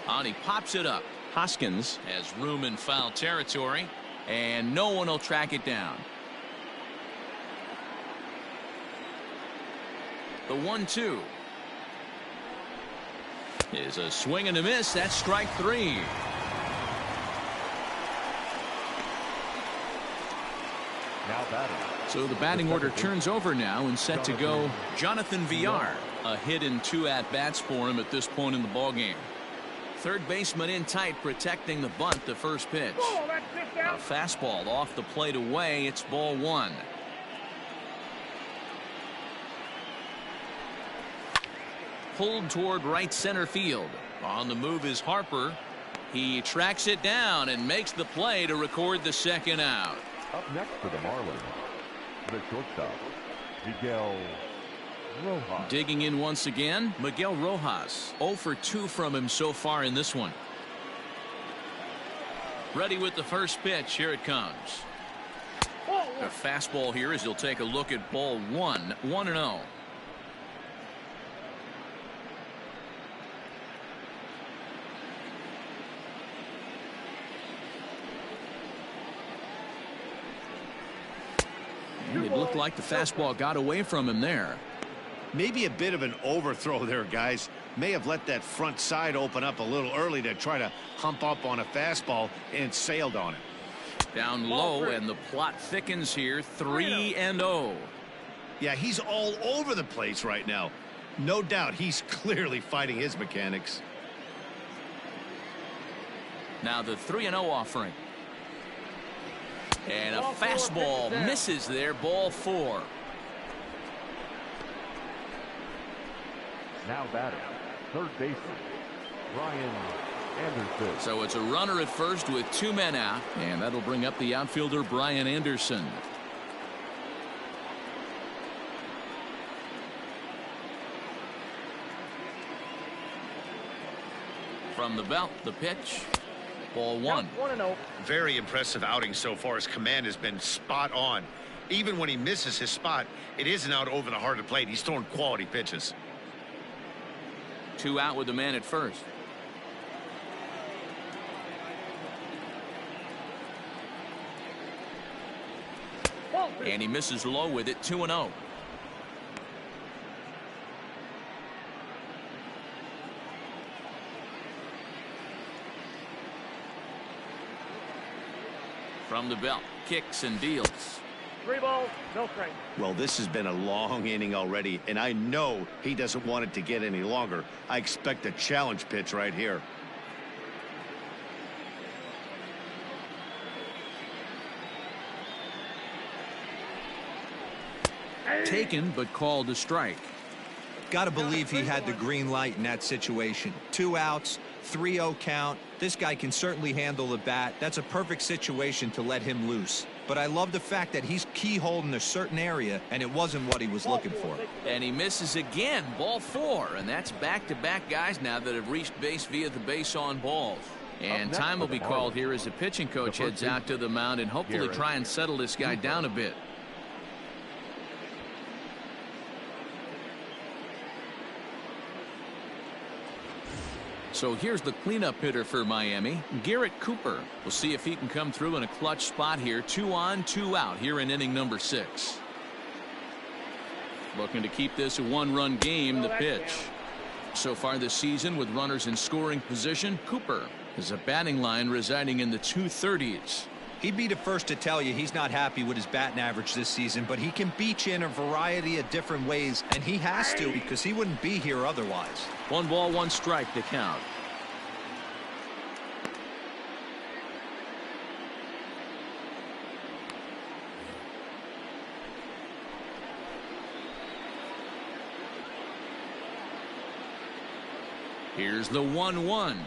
On he pops it up. Hoskins has room in foul territory, and no one will track it down. The 1-2 is a swing and a miss. That's strike three. Now batting. So the batting order turns over now and set to go Jonathan Villar. A hit in 2 at-bats for him at this point in the ballgame. Third baseman in tight, protecting the bunt. The first pitch. A fastball off the plate away. It's ball one. Pulled toward right center field. On the move is Harper. He tracks it down and makes the play to record the second out. Up next for the Marlins, the shortstop, Miguel Rojas. Digging in once again, Miguel Rojas. 0 for 2 from him so far in this one. Ready with the first pitch. Here it comes. A fastball here as he'll take a look at ball one. 1-0. It looked like the fastball got away from him there. Maybe a bit of an overthrow there, guys. May have let that front side open up a little early to try to hump up on a fastball and sailed on it. Down low, and the plot thickens here. 3-0. Yeah, he's all over the place right now. No doubt he's clearly fighting his mechanics. Now the 3-0 offering. And a fastball misses there. Ball 4. Now batting, third baseman, Brian Anderson. So it's a runner at first with 2 men out, and that'll bring up the outfielder Brian Anderson. From the belt, the pitch. Ball 1. Very impressive outing so far. His command has been spot on. Even when he misses his spot, it isn't out over the heart of the plate. He's throwing quality pitches. 2 out with the man at first. And he misses low with it. 2-0. From the belt, kicks and deals. 3 balls, no strikes. Well, this has been a long inning already, and I know he doesn't want it to get any longer. I expect a challenge pitch right here. Taken, but called a strike. Got to believe he had the green light in that situation. 2 outs, 3-0 count. This guy can certainly handle the bat. That's a perfect situation to let him loose. But I love the fact that he's keyholed in a certain area, and it wasn't what he was looking for. And he misses again. Ball 4, and that's back-to-back guys now that have reached base via the base on balls. And time will be called here as the pitching coach heads out to the mound and hopefully try and settle this guy down a bit. So here's the cleanup hitter for Miami, Garrett Cooper. We'll see if he can come through in a clutch spot here. 2 on, 2 out here in inning number 6. Looking to keep this a 1-run game. The pitch. So far this season with runners in scoring position, Cooper has a batting line residing in the 230s. He'd be the first to tell you he's not happy with his batting average this season, but he can beat you in a variety of different ways, and he has to because he wouldn't be here otherwise. 1 ball, 1 strike to count. Here's the 1-1.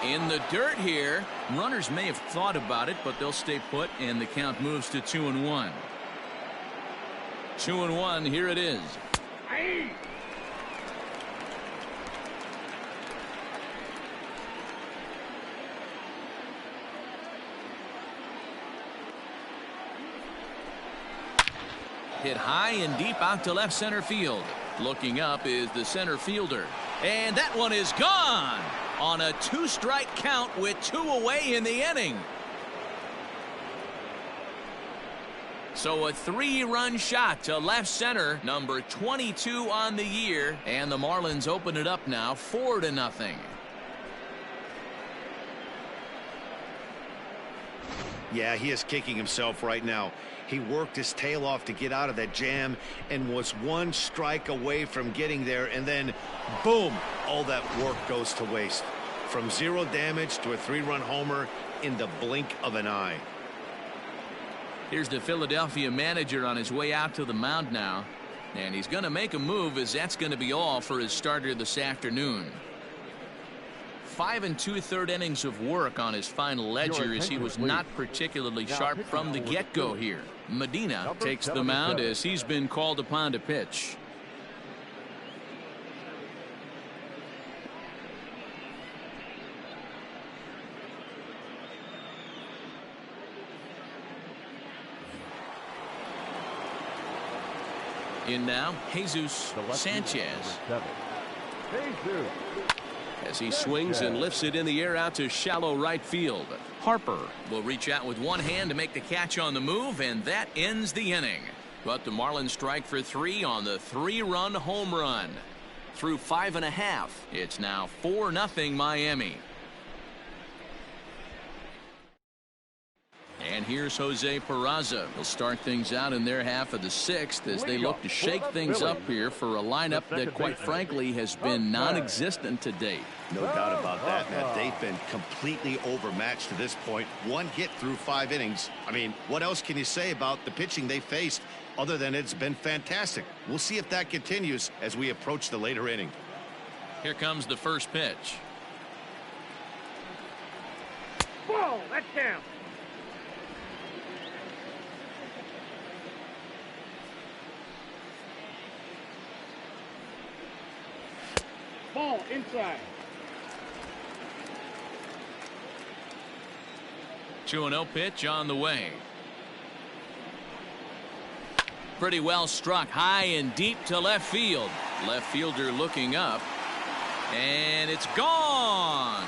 In the dirt here. Runners may have thought about it, but they'll stay put, and the count moves to 2-1. 2-1, here it is. Hit high and deep out to left center field. Looking up is the center fielder. And that one is gone on a 2-strike count with 2 away in the inning. So a 3-run shot to left center, number 22 on the year, and the Marlins open it up now 4-0. Yeah, he is kicking himself right now. He worked his tail off to get out of that jam and was 1 strike away from getting there, and then boom, all that work goes to waste. From 0 damage to a 3-run homer in the blink of an eye. Here's the Philadelphia manager on his way out to the mound now, and he's going to make a move, as that's going to be all for his starter this afternoon. 5 2/3 innings of work on his final ledger, as he was not particularly sharp from the get-go here. Medina takes the mound as he's been called upon to pitch. In now, Jesus Sanchez. As he swings and lifts it in the air out to shallow right field. Harper will reach out with one hand to make the catch on the move, and that ends the inning. But the Marlins strike for 3 on the 3-run home run. Through 5.5, it's now 4-0 Miami. And here's Jose Peraza. He'll start things out in their half of the 6th as they look to shake things up here for a lineup that, quite frankly, has been non-existent to date. No doubt about that, Matt. They've been completely overmatched to this point. 1 hit through 5 innings. I mean, what else can you say about the pitching they faced other than it's been fantastic? We'll see if that continues as we approach the later inning. Here comes the first pitch. Ball, that's down. Ball inside. 2-0 pitch on the way. Pretty well struck, high and deep to left field. Left fielder looking up, and it's gone.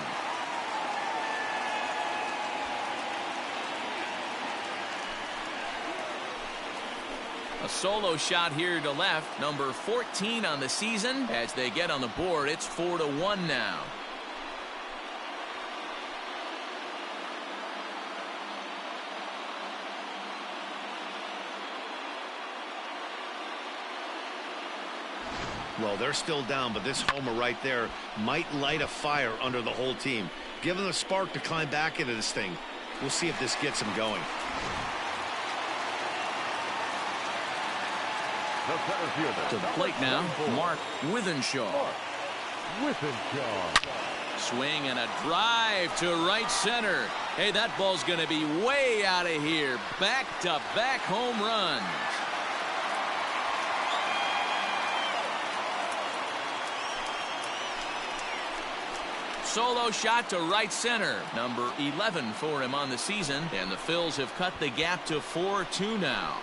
A solo shot here to left, number 14 on the season. As they get on the board, it's 4-1 now. Well, they're still down, but this homer right there might light a fire under the whole team. Give them a spark to climb back into this thing. We'll see if this gets them going. To the plate now, Mark Withenshaw. Swing and a drive to right center. Hey, that ball's going to be way out of here. Back-to-back home runs. Solo shot to right center. Number 11 for him on the season. And the Phils have cut the gap to 4-2 now.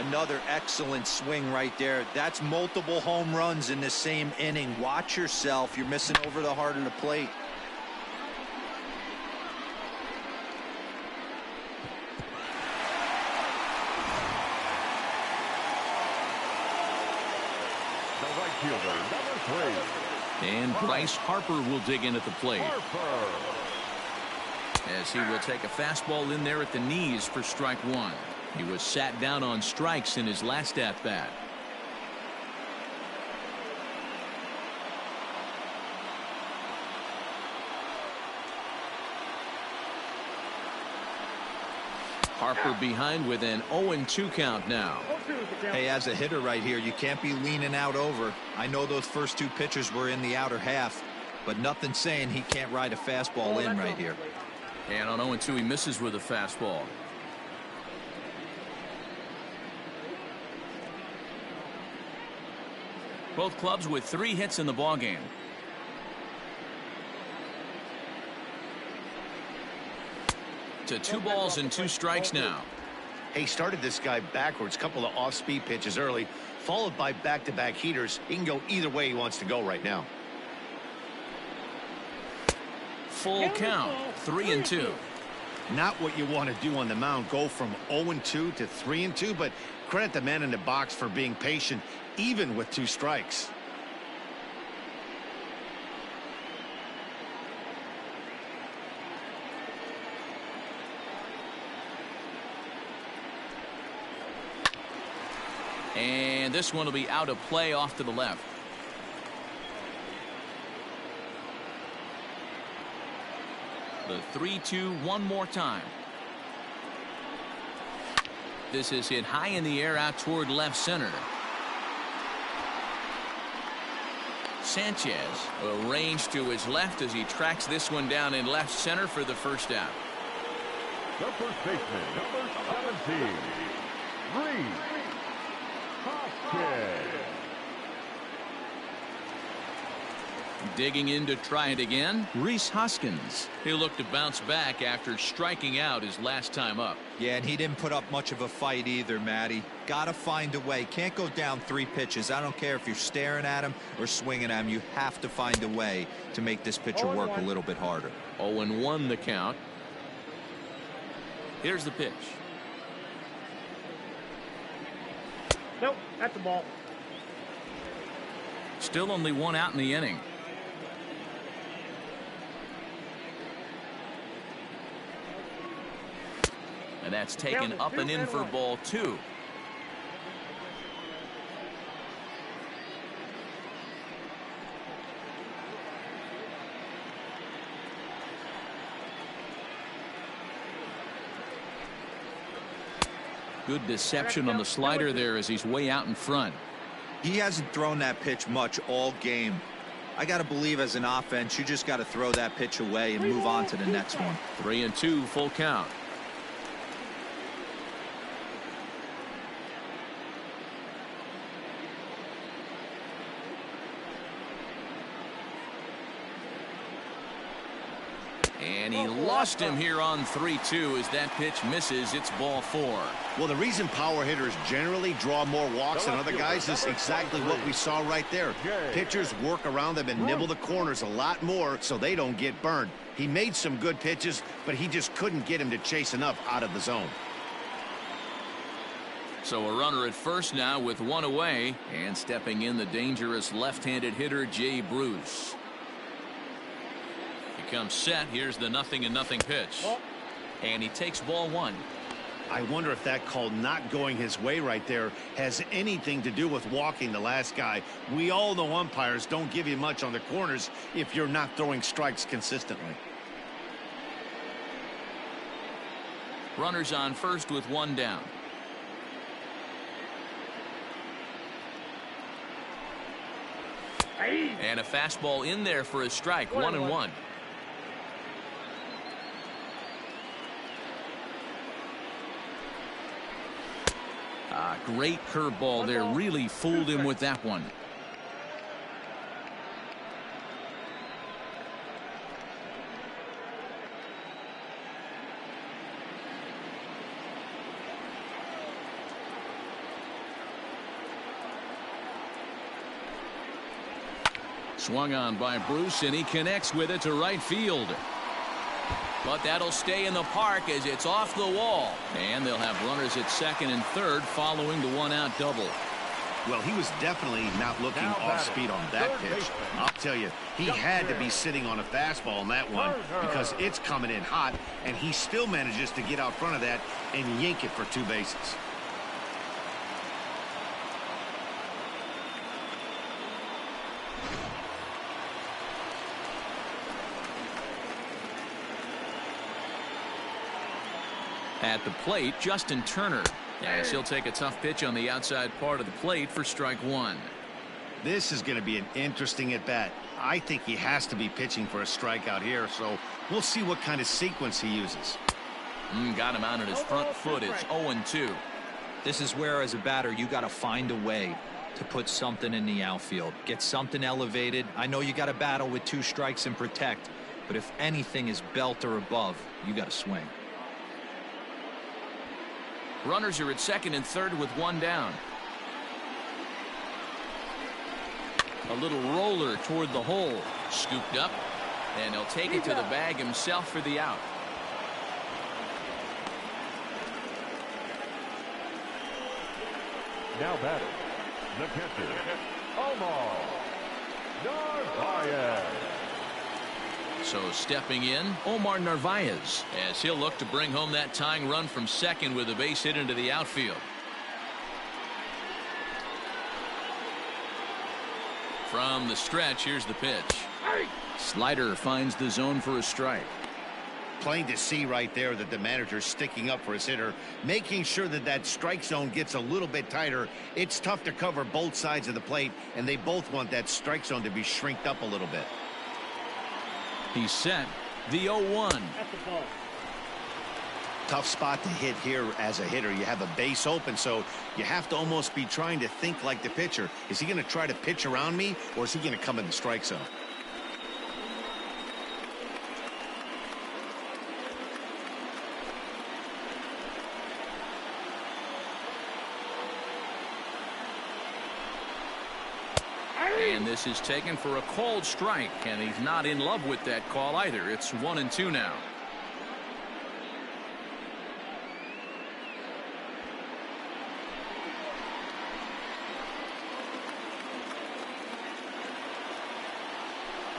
Another excellent swing right there. That's multiple home runs in the same inning. Watch yourself. You're missing over the heart of the plate. The right fielder, number 3. And Bryce Harper will dig in at the plate. As he will take a fastball in there at the knees for strike one. He was sat down on strikes in his last at-bat. Harper behind with an 0-2 count now. Hey, as a hitter right here, you can't be leaning out over. I know those first two pitches were in the outer half, but nothing saying he can't ride a fastball in right here. And on 0-2, he misses with a fastball. Both clubs with 3 hits in the ballgame. To 2 balls and 2 strikes now. He started this guy backwards. Couple of off-speed pitches early, followed by back-to-back heaters. He can go either way he wants to go right now. Full count, 3-2. Not what you want to do on the mound. Go from 0-2 to 3-2, but credit the man in the box for being patient, even with 2 strikes. And this one will be out of play off to the left. The 3-2 one more time. This is hit high in the air out toward left center. Sanchez arranged to his left as he tracks this one down in left center for the first out. The first baseman, number 17, Reese Hoskins. Digging in to try it again, Reese Hoskins. He'll look to bounce back after striking out his last time up. Yeah, and he didn't put up much of a fight either, Matty. Gotta find a way. Can't go down 3 pitches. I don't care if you're staring at him or swinging at him. You have to find a way to make this pitcher work a little bit harder. 0-1 the count. Here's the pitch. Nope, that's a ball. Still only 1 out in the inning. And that's taken up and in for ball 2. Good deception on the slider there as he's way out in front. He hasn't thrown that pitch much all game. I got to believe as an offense, you just got to throw that pitch away and move on to the next one. 3-2 full count. And he lost him here on 3-2 as that pitch misses. It's ball 4. Well, the reason power hitters generally draw more walks than other guys is exactly what we saw right there. Pitchers work around them and nibble the corners a lot more so they don't get burned. He made some good pitches, but he just couldn't get him to chase enough out of the zone. So a runner at first now with 1 away, and stepping in the dangerous left-handed hitter Jay Bruce. comes set. Here's the 0-0 pitch. And he takes ball one. I wonder if that call not going his way right there has anything to do with walking the last guy. We all know umpires don't give you much on the corners if you're not throwing strikes consistently. Runners on first with one down. And a fastball in there for a strike. 1-1. Great curveball there. Really fooled him with that one. Swung on by Bruce, and he connects with it to right field. But that'll stay in the park as it's off the wall. And they'll have runners at second and third following the one-out double. Well, he was definitely not looking off speed on that pitch. I'll tell you, he had to be sitting on a fastball on that one because it's coming in hot, and he still manages to get out front of that and yank it for 2 bases. At the plate, Justin Turner. As he'll take a tough pitch on the outside part of the plate for strike one. This is going to be an interesting at bat. I think he has to be pitching for a strikeout here, so we'll see what kind of sequence he uses. Got him out on his front foot. It's 0-2. This is where, as a batter, you got to find a way to put something in the outfield. Get something elevated. I know you got to battle with 2 strikes and protect, but if anything is belt or above, you got to swing. Runners are at second and third with one down. A little roller toward the hole. Scooped up, and he'll take it to the bag himself for the out. Now batting, the catcher, Omar Narvaez. So stepping in, Omar Narvaez, as he'll look to bring home that tying run from second with a base hit into the outfield. From the stretch, here's the pitch. Slider finds the zone for a strike. Plain to see right there that the manager's sticking up for his hitter, making sure that that strike zone gets a little bit tighter. It's tough to cover both sides of the plate, and they both want that strike zone to be shrinked up a little bit. He's set. The 0-1. Tough spot to hit here as a hitter. You have a base open, so you have to almost be trying to think like the pitcher. Is he going to try to pitch around me, or is he going to come in the strike zone? And this is taken for a called strike, and he's not in love with that call either. It's 1-2 now.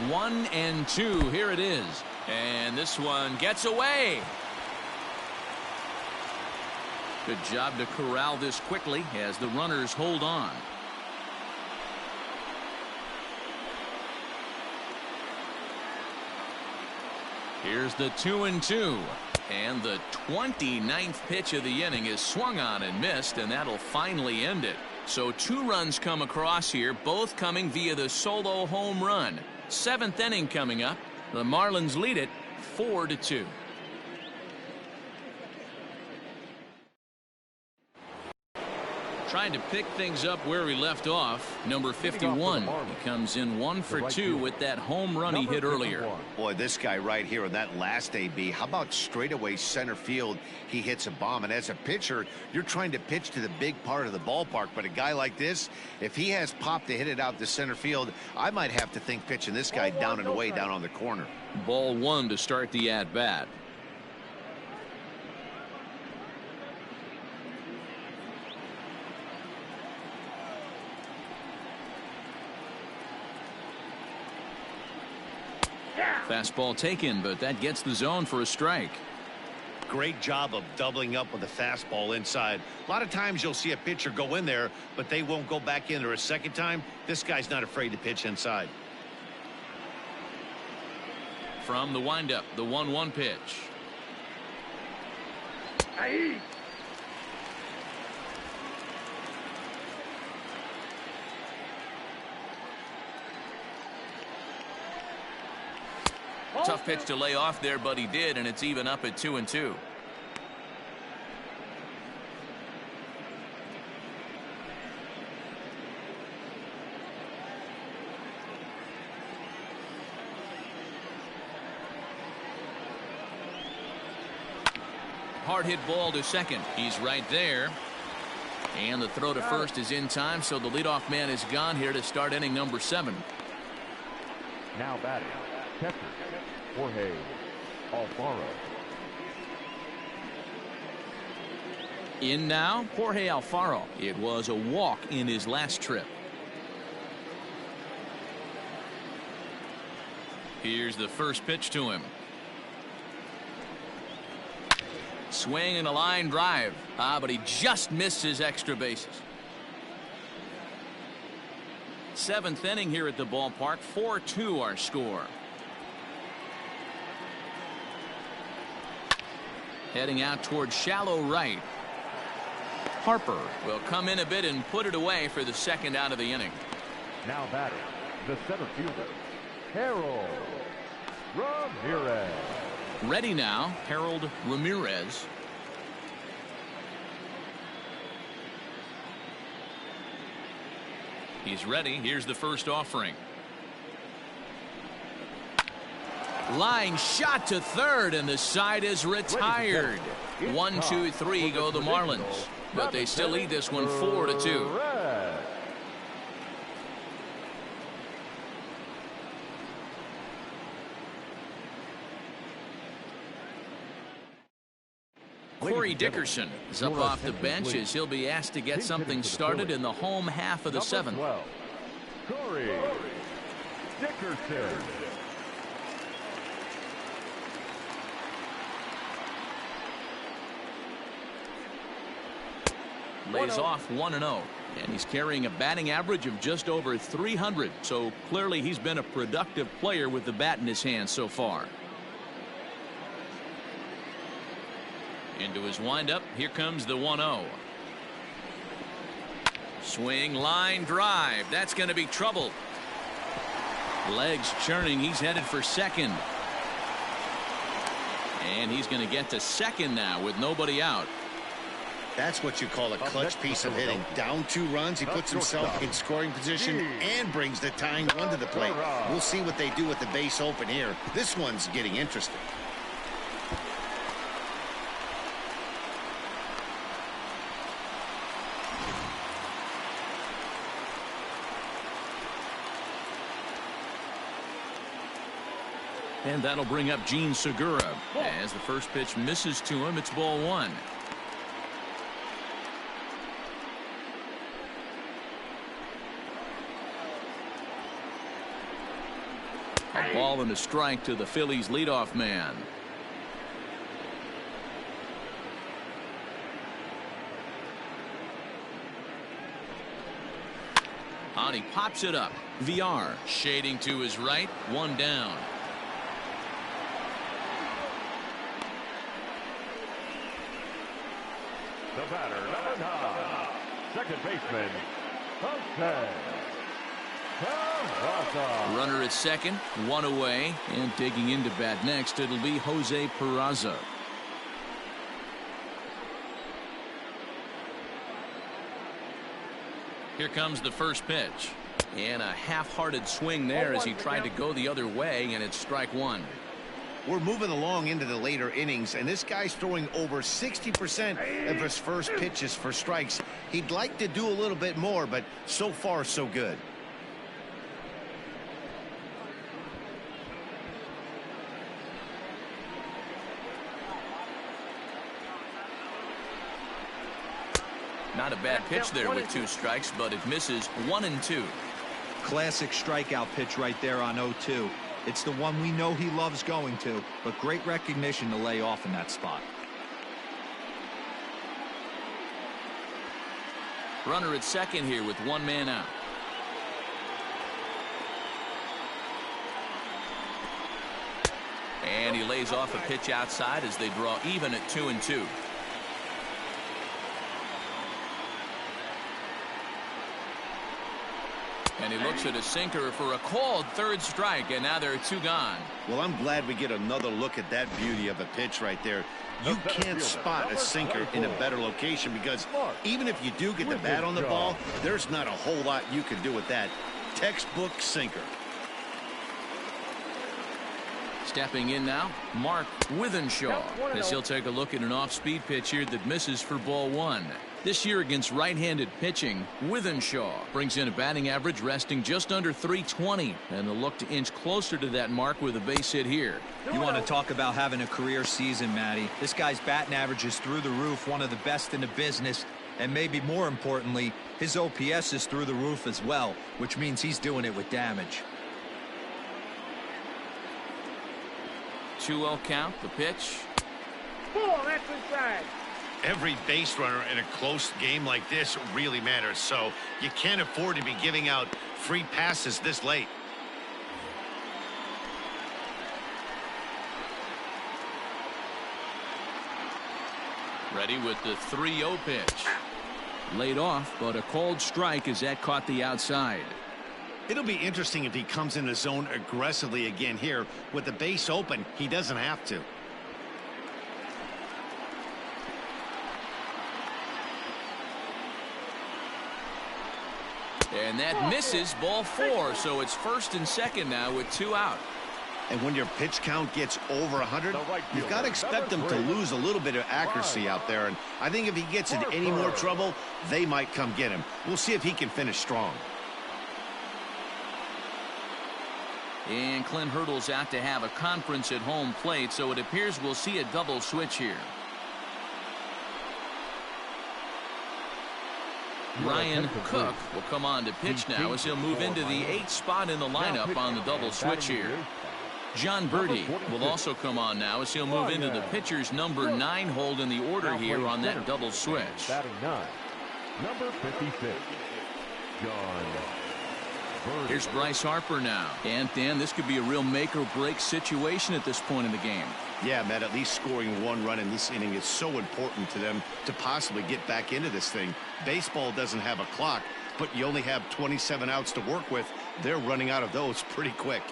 One and two. Here it is. And this one gets away. Good job to corral this quickly as the runners hold on. Here's the 2-2. And the 29th pitch of the inning is swung on and missed, and that'll finally end it. So 2 runs come across here, both coming via the solo home run. 7th inning coming up. The Marlins lead it 4-2. Trying to pick things up where we left off. Number 51. He comes in 1 for 2 with that home run he hit earlier. Boy, this guy right here on that last AB, how about straightaway center field? He hits a bomb, and as a pitcher, you're trying to pitch to the big part of the ballpark, but a guy like this, if he has pop to hit it out to center field, I might have to think pitching this guy down and away down on the corner. Ball 1 to start the at-bat. Fastball taken, but that gets the zone for a strike. Great job of doubling up with a fastball inside. A lot of times you'll see a pitcher go in there, but they won't go back in there a second time. This guy's not afraid to pitch inside. From the windup, the 1-1 pitch. Aye. Tough pitch to lay off there, but he did, and it's even up at 2-2. Hard hit ball to second. He's right there. And the throw to first is in time, so the leadoff man is gone here to start inning number 7. Now batting, catcher, Jorge Alfaro. In now, Jorge Alfaro. It was a walk in his last trip. Here's the first pitch to him. Swing and a line drive. But he just missed his extra bases. 7th inning here at the ballpark. 4-2 our score. Heading out towards shallow right. Harper will come in a bit and put it away for the second out of the inning. Now batting, the center fielder, Harold Ramirez. Ready now, Harold Ramirez. He's ready. Here's the first offering. Line shot to third, and the side is retired. 1, 2, 3 go the Marlins, but they still lead this one 4-2. Corey Dickerson is up off the bench as he'll be asked to get something started in the home half of the 7th. Corey Dickerson. Lays off 1-0, and he's carrying a batting average of just over 300, so clearly he's been a productive player with the bat in his hand so far. Into his windup, here comes the 1-0. Swing, line drive. That's going to be trouble. Legs churning. He's headed for second. And he's going to get to second now with nobody out. That's what you call a clutch piece of hitting. Down 2 runs, he puts himself in scoring position and brings the tying run to the plate. We'll see what they do with the base open here. This one's getting interesting. And that'll bring up Gene Segura. As the first pitch misses to him, it's ball 1. A ball and a strike to the Phillies leadoff man. And he pops it up. VR shading to his right. 1 down. The batter, number 9, second baseman, Jose Peraza. Runner at second, 1 away, and digging into bat next, it'll be Jose Peraza. Here comes the first pitch, and a half-hearted swing there as he tried to go the other way, and it's strike 1. We're moving along into the later innings, and this guy's throwing over 60% of his first pitches for strikes. He'd like to do a little bit more, but so far so good. Not a bad pitch there with 2 strikes, but it misses 1 and 2. Classic strikeout pitch right there on 0-2. It's the one we know he loves going to, but great recognition to lay off in that spot. Runner at second here with one man out. And he lays off a pitch outside as they draw even at 2-2. And he looks at a sinker for a called third strike, and now there are two gone. Well, I'm glad we get another look at that beauty of a pitch right there. You can't spot a sinker in a better location because even if you do get the bat on the ball, there's not a whole lot you can do with that. Textbook sinker. Stepping in now, Mark Withenshaw, as he'll take a look at an off-speed pitch here that misses for ball one. This year against right-handed pitching, Withenshaw brings in a batting average resting just under .320, and a look to inch closer to that mark with a base hit here. You want to talk about having a career season, Matty. This guy's batting average is through the roof, one of the best in the business, and maybe more importantly, his OPS is through the roof as well, which means he's doing it with damage. 2-0 count, the pitch. Ball, that's inside. Every base runner in a close game like this really matters, so you can't afford to be giving out free passes this late. Ready with the 3-0 pitch. Laid off, but a called strike as that caught the outside. It'll be interesting if he comes in the zone aggressively again here. With the base open, he doesn't have to. And that misses, ball four, so it's first and second now with two out. And when your pitch count gets over 100, you've got to expect them to lose a little bit of accuracy out there. And I think if he gets in any more trouble, they might come get him. We'll see if he can finish strong. And Clint Hurdle's out to have a conference at home plate, so it appears we'll see a double switch here. Ryan Cook will come on to pitch now as he'll move into the 8th spot in the lineup on the double switch here. John Birdie will also come on now as he'll move into the pitcher's number 9 hold in the order here on that double switch. Batting 9, number 56, John Birdie. Here's Bryce Harper now. And Dan, this could be a real make or break situation at this point in the game. Yeah, Matt, at least scoring one run in this inning is so important to them to possibly get back into this thing. Baseball doesn't have a clock, but you only have 27 outs to work with. They're running out of those pretty quick.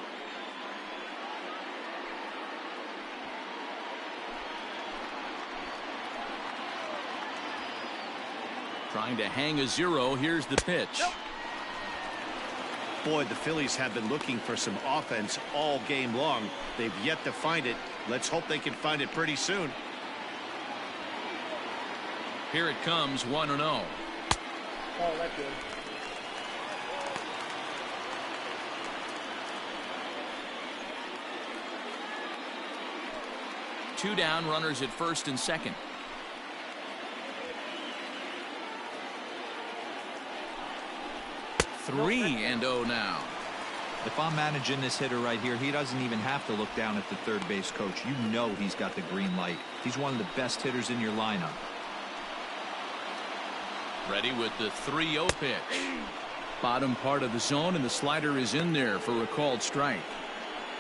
Trying to hang a 0. Here's the pitch. Boy, the Phillies have been looking for some offense all game long. They've yet to find it. Let's hope they can find it pretty soon. Here it comes, 1-0. Oh, that's good. Two down, runners at first and second. 3-0 now. If I'm managing this hitter right here, he doesn't even have to look down at the third base coach. You know he's got the green light. He's one of the best hitters in your lineup. Ready with the 3-0 pitch. Bottom part of the zone, and the slider is in there for a called strike.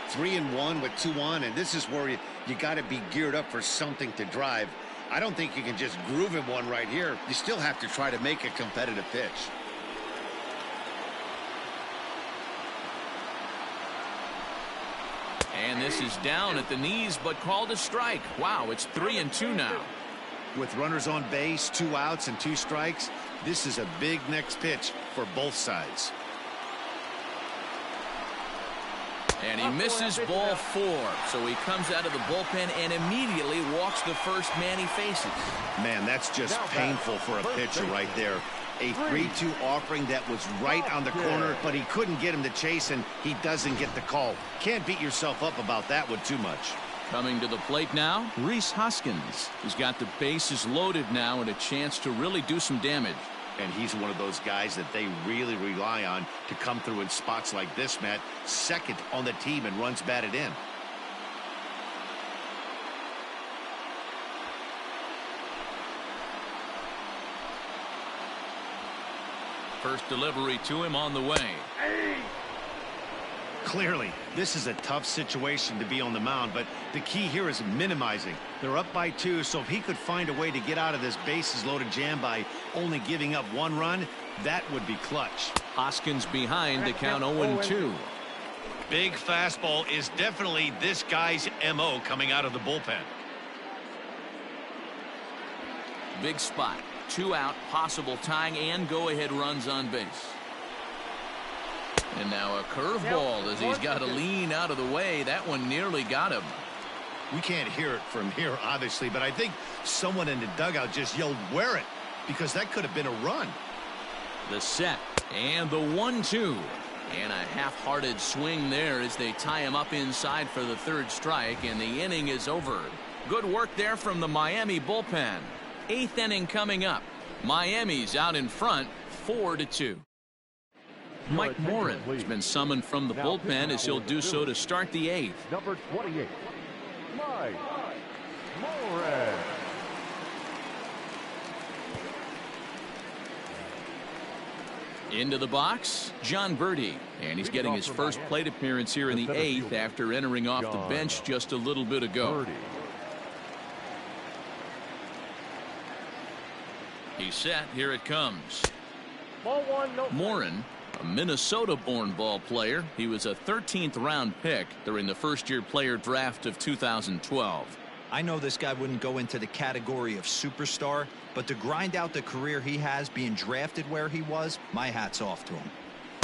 3-1 with 2 on, and this is where you got to be geared up for something to drive. I don't think you can just groove him one right here. You still have to try to make a competitive pitch. And this is down at the knees, but called a strike. Wow, it's 3-2 now. With runners on base, 2 outs and 2 strikes, this is a big next pitch for both sides. And he misses ball 4, so he comes out of the bullpen and immediately walks the first man he faces. Man, that's just painful for a pitcher right there. A 3-2 offering that was right on the corner, but he couldn't get him to chase, and he doesn't get the call. Can't beat yourself up about that one too much. Coming to the plate now, Rhys Hoskins. He's got the bases loaded now and a chance to really do some damage. And he's one of those guys that they really rely on to come through in spots like this, Matt. Second on the team and runs batted in. First delivery to him on the way. Clearly, this is a tough situation to be on the mound, but the key here is minimizing. They're up by 2, so if he could find a way to get out of this bases-loaded jam by only giving up 1 run, that would be clutch. Hoskins behind to count 0-2. Big fastball is definitely this guy's MO coming out of the bullpen. Big spot. 2 out, possible tying and go-ahead runs on base. And now a curveball as he's got to lean out of the way. That one nearly got him. We can't hear it from here, obviously, but I think someone in the dugout just yelled, "Wear it," because that could have been a run. The set and the 1-2. And a half-hearted swing there as they tie him up inside for the 3rd strike, and the inning is over. Good work there from the Miami bullpen. 8th inning coming up. Miami's out in front, 4-2. Mike Morin has been summoned from the bullpen as he'll do so to start the 8th. Number 28, Mike Morin. Into the box, John Birdie. And he's getting his first plate appearance here in the 8th after entering off the bench just a little bit ago. He's set. Here it comes. Ball 1, no. Morin, a Minnesota-born ball player. He was a 13th round pick during the first-year player draft of 2012. I know this guy wouldn't go into the category of superstar, but to grind out the career he has being drafted where he was, my hat's off to him.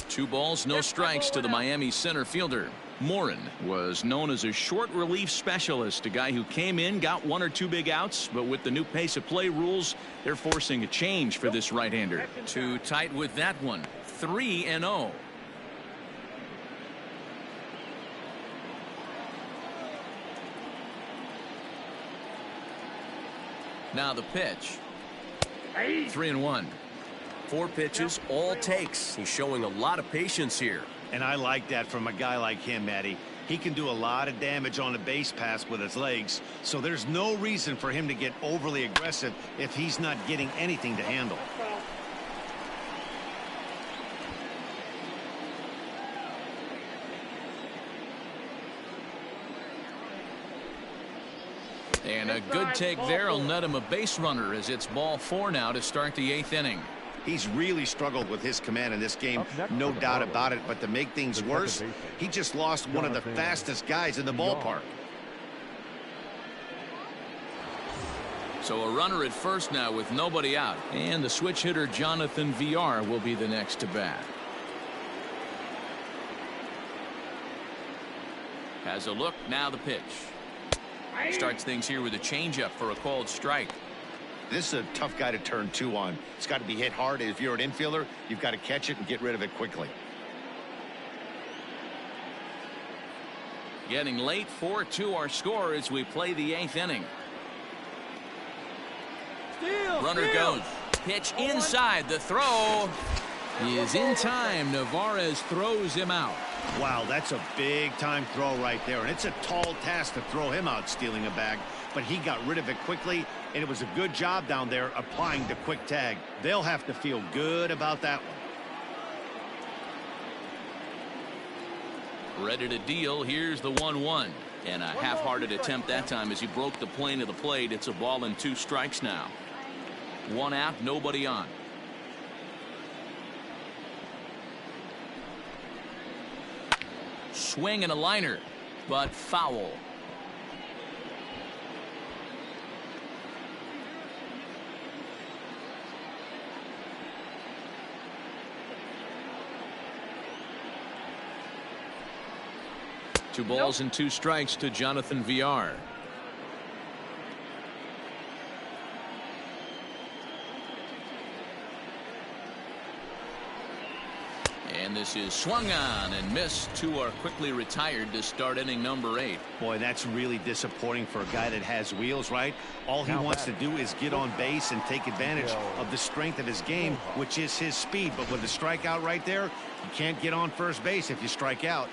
2 balls, no strikes to the Miami center fielder. Morin was known as a short relief specialist, a guy who came in, got 1 or 2 big outs, but with the new pace of play rules, they're forcing a change for this right-hander. Too tight with that one. 3-0. Now the pitch. 3-1. 4 pitches, all takes. He's showing a lot of patience here. And I like that from a guy like him, Matty. He can do a lot of damage on a base pass with his legs, so there's no reason for him to get overly aggressive if he's not getting anything to handle. And a good take there will net him a base runner as it's ball 4 now to start the 8th inning. He's really struggled with his command in this game, no doubt about it, but to make things worse, he just lost one of the fastest guys in the ballpark. So a runner at first now with nobody out, and the switch hitter Jonathan VR will be the next to bat. Has a look, now the pitch. Starts things here with a changeup for a called strike. This is a tough guy to turn 2 on. It's got to be hit hard. If you're an infielder, you've got to catch it and get rid of it quickly. Getting late, 4-2 our score as we play the 8th inning. Runner goes. Pitch inside. The throw is in time. Navarez throws him out. Wow, that's a big-time throw right there, and it's a tall task to throw him out stealing a bag, but he got rid of it quickly, and it was a good job down there applying the quick tag. They'll have to feel good about that one. Ready to deal. Here's the 1-1. And a half-hearted attempt that time as he broke the plane of the plate. It's a ball and 2 strikes now. 1 out, nobody on. Swing and a liner, but foul. Two balls and 2 strikes to Jonathan VR. And this is swung on and missed. Two are quickly retired to start inning number 8. Boy, that's really disappointing for a guy that has wheels, right? All he wants to do is get on base and take advantage of the strength of his game, which is his speed. But with a strikeout right there, you can't get on first base if you strike out.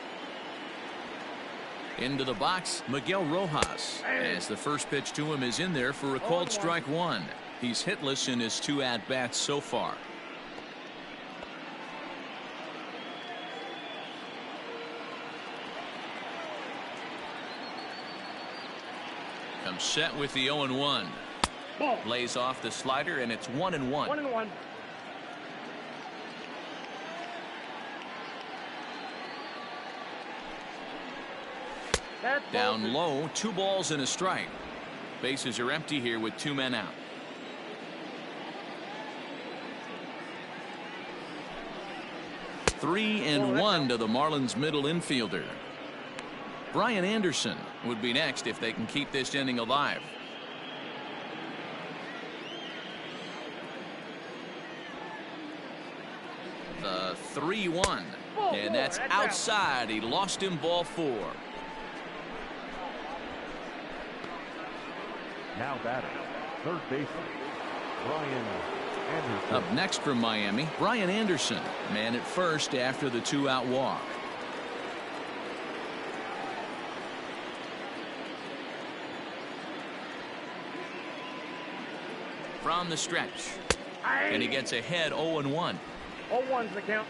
Into the box, Miguel Rojas, as the first pitch to him is in there for a called strike 1. He's hitless in his 2 at-bats so far. Comes set with the 0-1. Lays off the slider, and it's 1-1. 1-1. Down low, 2 balls and a strike. Bases are empty here with 2 men out. Three and 1 to the Marlins middle infielder. Brian Anderson would be next if they can keep this inning alive. The 3-1, and that's outside. He lost him, ball 4. Now batting, third baseman, Brian Anderson. Up next from Miami, Brian Anderson, man at first after the 2-out walk. From the stretch, and he gets ahead 0-1. 0-1's the count.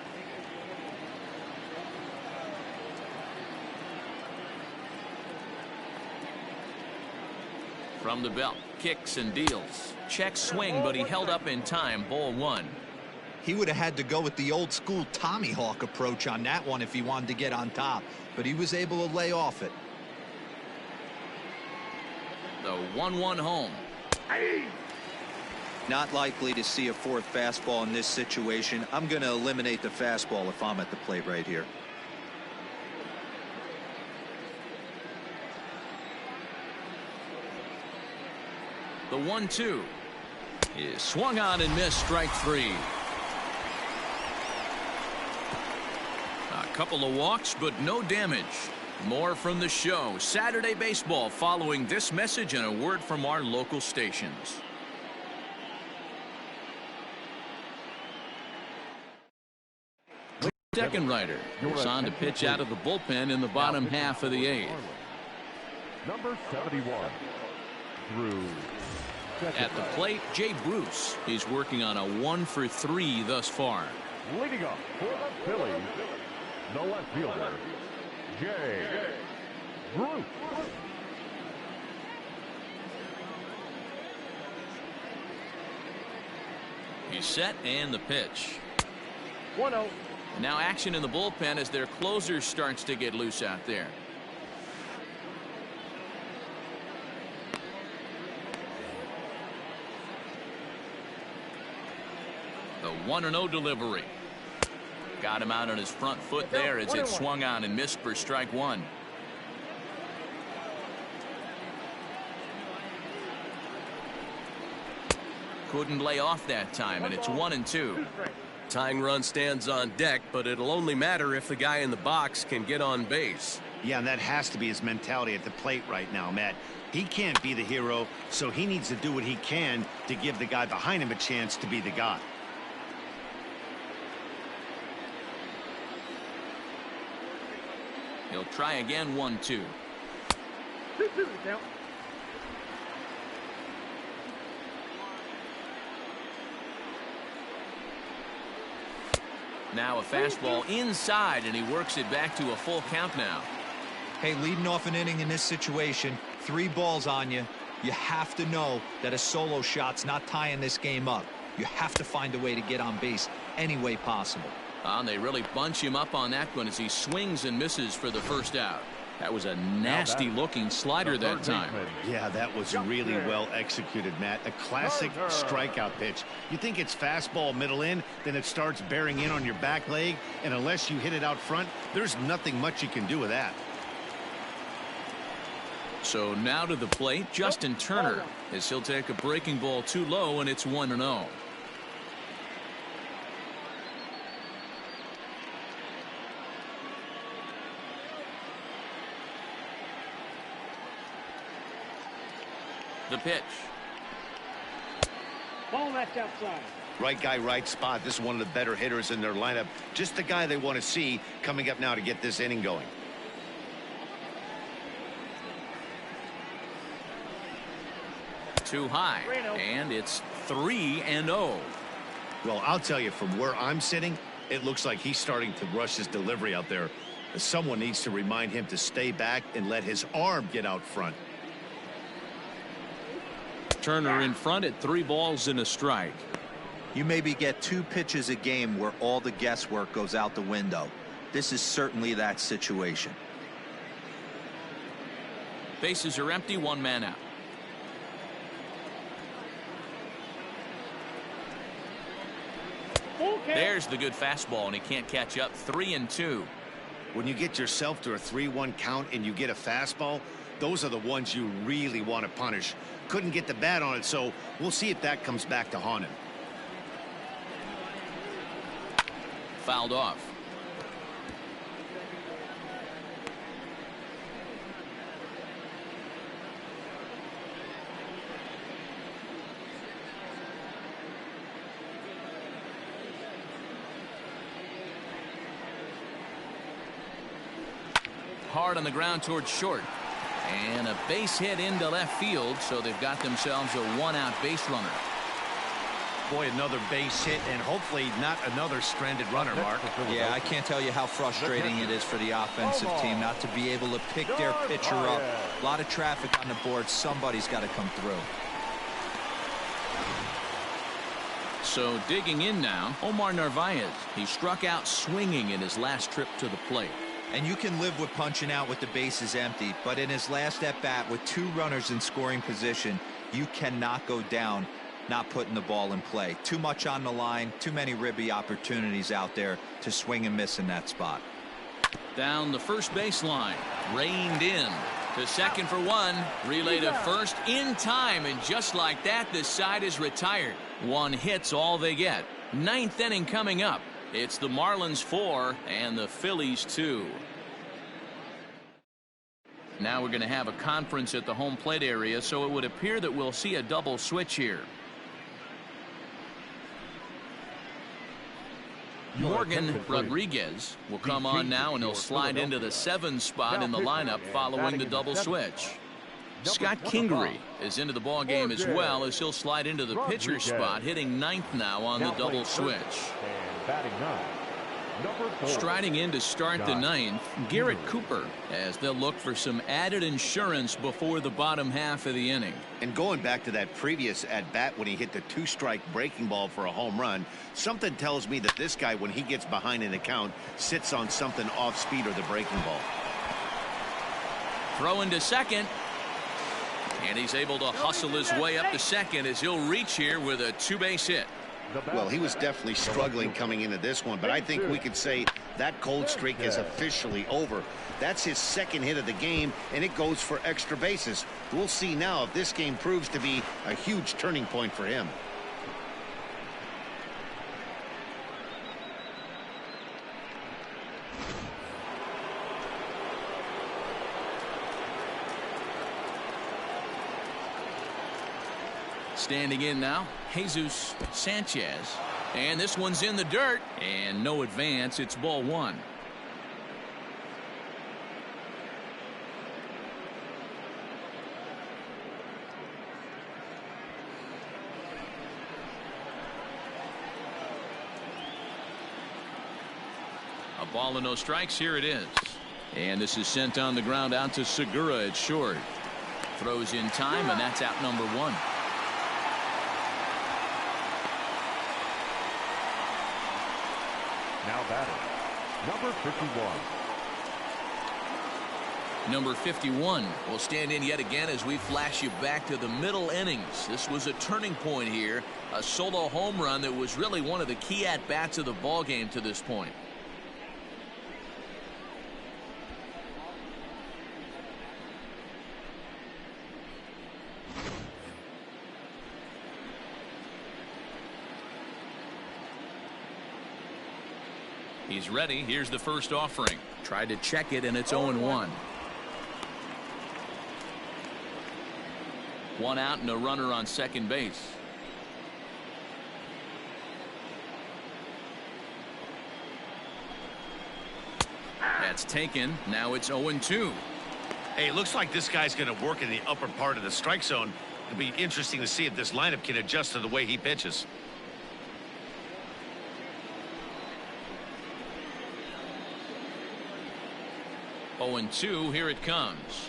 From the belt, kicks and deals. Check swing, but he held up in time. Ball 1. He would have had to go with the old school Tommy Hawk approach on that one if he wanted to get on top, but he was able to lay off it. The 1-1 home. Not likely to see a fourth fastball in this situation. I'm going to eliminate the fastball if I'm at the plate right here. The 1-2 is swung on and missed. Strike 3. A couple of walks, but no damage. More from the show. Saturday Baseball following this message and a word from our local stations. Second writer is on to pitch out of the bullpen in the bottom half of the 8th. Number 71. Drew. At the plate, Jay Bruce. He's working on a 1-for-3 thus far. Leading up for the Phillies, the left fielder, Jay Bruce. He's set and the pitch. 1-0. Now action in the bullpen as their closer starts to get loose out there. The 1-0 delivery. Got him out on his front foot there as it swung on and missed for strike 1. Couldn't lay off that time, and it's 1-2. Tying run stands on deck, but it'll only matter if the guy in the box can get on base. Yeah, and that has to be his mentality at the plate right now, Matt. He can't be the hero, so he needs to do what he can to give the guy behind him a chance to be the guy. He'll try again. 1-2. 2-2 the count. Now a fastball inside, and he works it back to a full count now. Hey, leading off an inning in this situation, 3 balls on you. You have to know that a solo shot's not tying this game up. You have to find a way to get on base any way possible. And they really bunch him up on that one as he swings and misses for the first out. That was a nasty looking slider that time. Yeah, that was really well executed, Matt. A classic strikeout pitch. You think it's fastball middle in, then it starts bearing in on your back leg, and unless you hit it out front, there's nothing much you can do with that. So now to the plate, Justin Turner, as he'll take a breaking ball too low, and it's 1-0. The pitch. Ball left outside. Right guy, right spot. This is one of the better hitters in their lineup. Just the guy they want to see coming up now to get this inning going. Too high, and it's 3-0. Well, I'll tell you, from where I'm sitting, it looks like he's starting to rush his delivery out there. Someone needs to remind him to stay back and let his arm get out front. Turner in front at 3 balls and a strike. You maybe get 2 pitches a game where all the guesswork goes out the window. This is certainly that situation. Bases are empty, 1 man out. There's the good fastball, and he can't catch up. 3-2. When you get yourself to a 3-1 count and you get a fastball, those are the ones you really want to punish. Couldn't get the bat on it, so we'll see if that comes back to haunt him. Fouled off. Hard on the ground towards short. And a base hit into left field, so they've got themselves a 1-out base runner. Boy, another base hit, and hopefully not another stranded runner, Mark. Yeah, I can't tell you how frustrating it is for the offensive team not to be able to pick their pitcher up. A lot of traffic on the board. Somebody's got to come through. So digging in now, Omar Narvaez. He struck out swinging in his last trip to the plate. And you can live with punching out with the bases empty, but in his last at-bat with 2 runners in scoring position, you cannot go down not putting the ball in play. Too much on the line, too many ribby opportunities out there to swing and miss in that spot. Down the first baseline, reined in to second for 1, relay to first in time, and just like that, this side is retired. 1 hit's all they get. 9th inning coming up. It's the Marlins 4 and the Phillies 2. Now we're going to have a conference at the home plate area, so it would appear that we'll see a double switch here. Morgan Rodriguez will come on now, and he'll slide into the 7 spot in the lineup following the double switch. Scott Kingery is into the ball game as well, as he'll slide into the pitcher spot, hitting 9th now on the double switch. Striding in to start the 9th, Garrett Cooper, as they'll look for some added insurance before the bottom half of the inning. And going back to that previous at-bat when he hit the 2-strike breaking ball for a home run, something tells me that this guy, when he gets behind in the count, sits on something off speed or the breaking ball. Throw into second. And he's able to hustle his way up to second as he'll reach here with a 2-base hit. Well, he was definitely struggling coming into this one, but I think we could say that cold streak is officially over. That's his 2nd hit of the game, and it goes for extra bases. We'll see now if this game proves to be a huge turning point for him. Standing in now, Jesus Sanchez. And this one's in the dirt. And no advance. It's ball 1. A ball and no strikes. Here it is. And this is sent on the ground out to Segura at short. Throws in time, and that's out number 1. Now batting, number 51. Number 51 will stand in yet again as we flash you back to the middle innings. This was a turning point here, a solo home run that was really one of the key at-bats of the ball game to this point. He's ready. Here's the first offering. Tried to check it, and it's 0-1. One out and a runner on second base. That's taken. Now it's 0-2. Hey, it looks like this guy's going to work in the upper part of the strike zone. It'll be interesting to see if this lineup can adjust to the way he pitches. Oh, 0-2. Here it comes.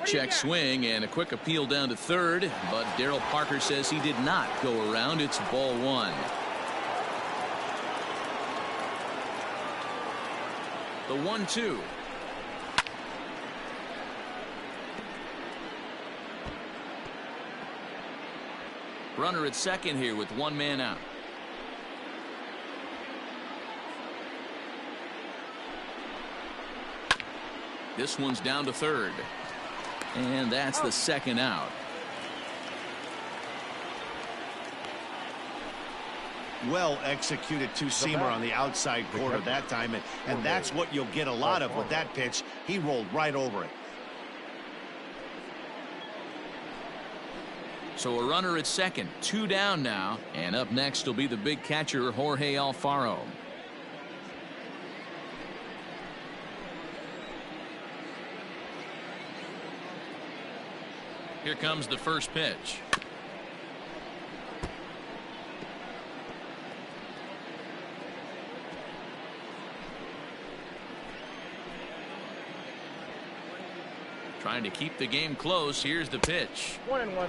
Check swing and a quick appeal down to third, but Darryl Parker says he did not go around. It's ball one. The 1-2. Runner at second here with one man out. This one's down to third. And that's the second out. Well executed two-seamer on the outside corner that time, and that's what you'll get a lot of with that pitch. He rolled right over it. So a runner at second, two down now, and up next will be the big catcher Jorge Alfaro. Here comes the first pitch. Trying to keep the game close. Here's the pitch. 1-1.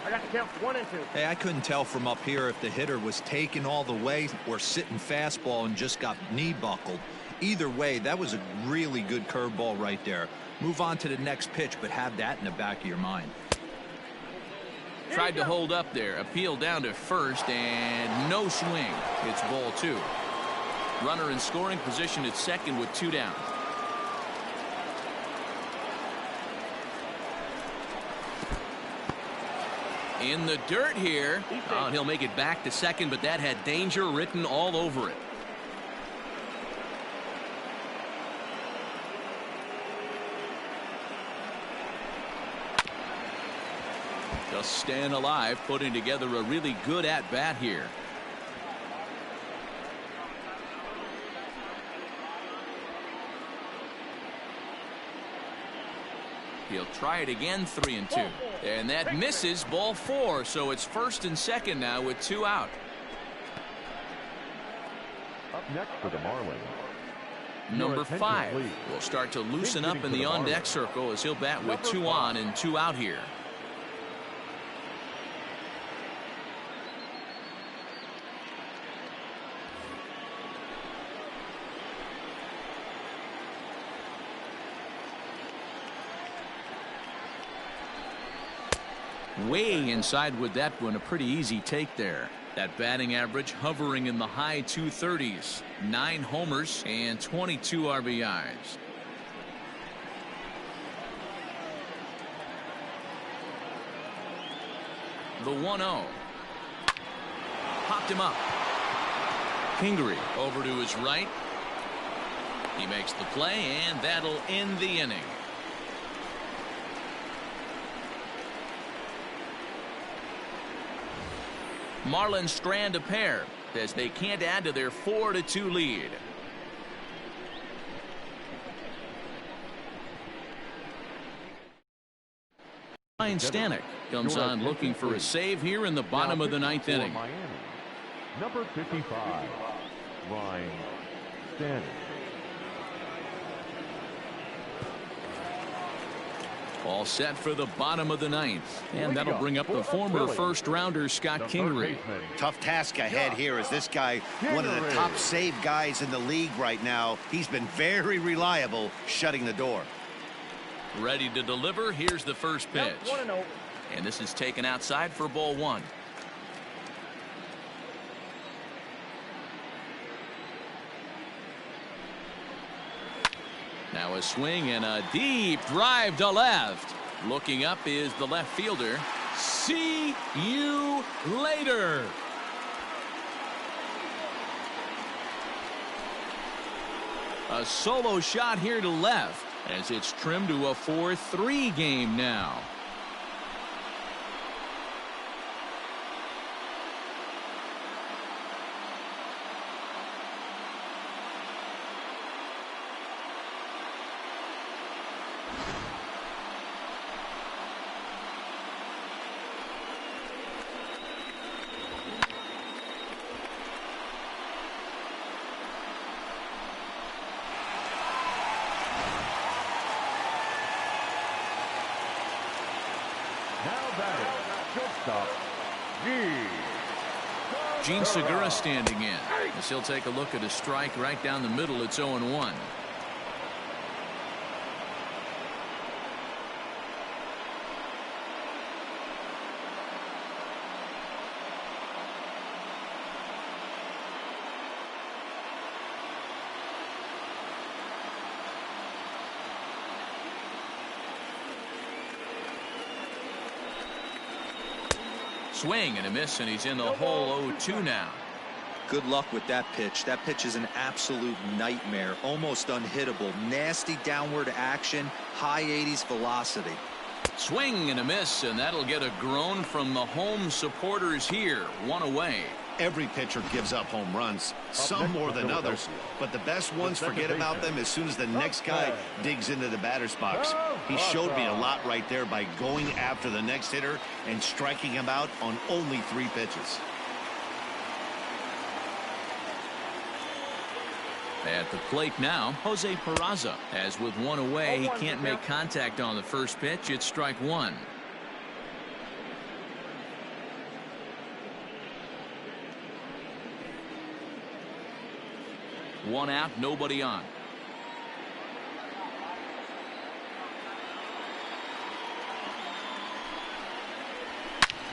I got the count 1-2. Hey, I couldn't tell from up here if the hitter was taking all the way or sitting fastball and just got knee buckled. Either way, that was a really good curveball right there. Move on to the next pitch, but have that in the back of your mind. Tried to hold up there. Appeal down to first and no swing. It's ball two. Runner in scoring position at second with two down. In the dirt here. Oh, and he'll make it back to second, but that had danger written all over it. Just staying alive, putting together a really good at-bat here. He'll try it again, 3-2. And that misses, ball four. So it's first and second now with two out. Up next for the Marlins. Number 5 will start to loosen up in the on-deck circle as he'll bat with two on and two out here. Way inside with that one. A pretty easy take there. That batting average hovering in the high 230s. 9 homers and 22 RBIs. The 1-0. Popped him up. Kingery over to his right. He makes the play, and that'll end the inning. Marlins strand a pair as they can't add to their 4-2 lead. Ryan Stanek comes on looking for a save here in the bottom of the 9th inning. Miami, number 55, Ryan Stanek. All set for the bottom of the 9th, and that'll bring up the former first-rounder Scott Kingery. Tough task ahead here as this guy, one of the top save guys in the league right now. He's been very reliable shutting the door. Ready to deliver. Here's the first pitch. Yep, 1-0. And this is taken outside for ball one. Now a swing and a deep drive to left. Looking up is the left fielder. See you later. A solo shot here to left as it's trimmed to a 4-3 game now. Gene Segura standing in as he'll take a look at a strike right down the middle. It's 0-1. Swing and a miss, and he's in the hole. 0-2 now. Good luck with that pitch. That pitch is an absolute nightmare. Almost unhittable. Nasty downward action. High 80s velocity. Swing and a miss, and that'll get a groan from the home supporters here. One away. Every pitcher gives up home runs, some more than others, but the best ones forget about them as soon as the next guy digs into the batter's box. He showed me a lot right there by going after the next hitter and striking him out on only 3 pitches. At the plate now, Jose Peraza. As with one away, he can't make contact on the first pitch. It's strike 1. One out, nobody on.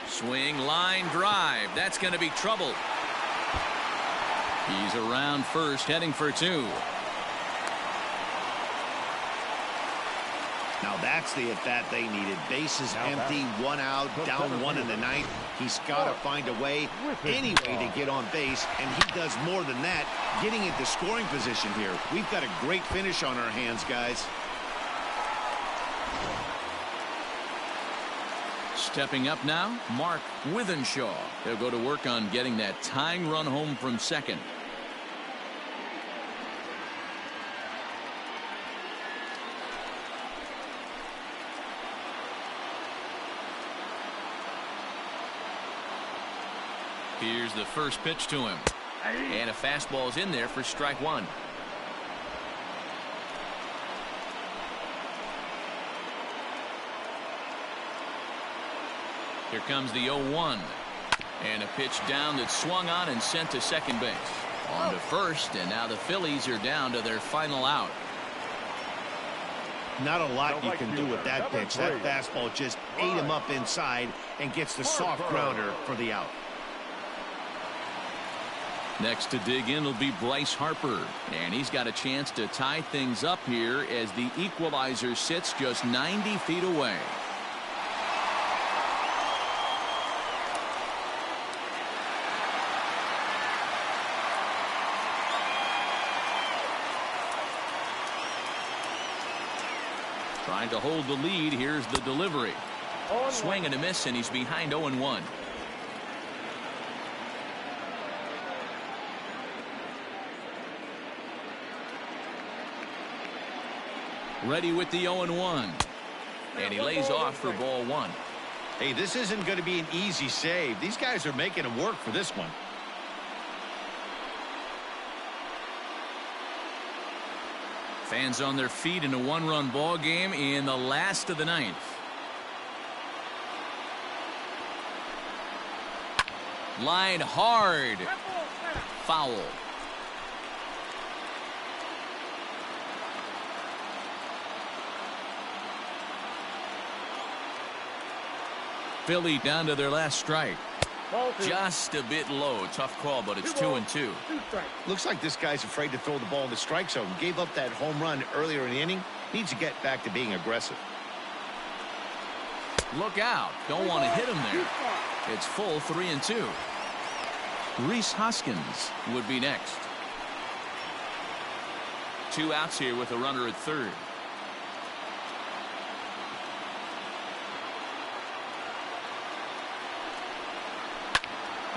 Swing, line drive. That's going to be trouble. He's around first, heading for 2. Now that's the at-bat they needed. Bases empty, 1 out, down 1 in the ninth. He's got to find a way, any way to get on base, and he does more than that, getting into scoring position here. We've got a great finish on our hands, guys. Stepping up now, Mark Withenshaw. He'll go to work on getting that tying run home from second. Here's the first pitch to him. And a fastball's in there for strike 1. Here comes the 0-1. And a pitch down that's swung on and sent to second base. On to first, and now the Phillies are down to their final out. Not a lot you can do with that pitch. That fastball just ate him up inside and gets the soft grounder for the out. Next to dig in will be Bryce Harper, and he's got a chance to tie things up here as the equalizer sits just 90 feet away. Trying to hold the lead. Here's the delivery. Swing and a miss, and he's behind 0-1. Ready with the 0-1. And he lays off for ball 1. Hey, this isn't going to be an easy save. These guys are making him work for this one. Fans on their feet in a 1-run ball game in the last of the 9th. Line hard. Foul. Philly down to their last strike. Ball 2. Just a bit low. Tough call, but it's 2-2. 2 strikes. Looks like this guy's afraid to throw the ball in the strike zone. Gave up that home run earlier in the inning. Needs to get back to being aggressive. Look out. Don't want to hit him there. It's full 3-2. Rhys Hoskins would be next. 2 outs here with a runner at third.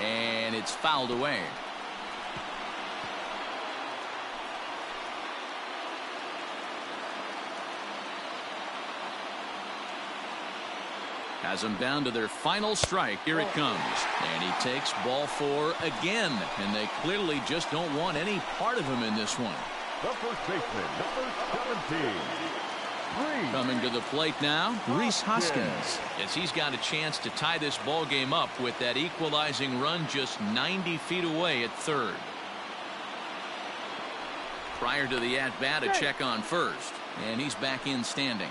And it's fouled away. Has them down to their final strike. Here it comes. And he takes ball 4 again. And they clearly just don't want any part of him in this one. The first baseman, number 17. Coming to the plate now, Rhys Hoskins, as he's got a chance to tie this ball game up with that equalizing run just 90 feet away at third. Prior to the at-bat, a check on first, and he's back in standing.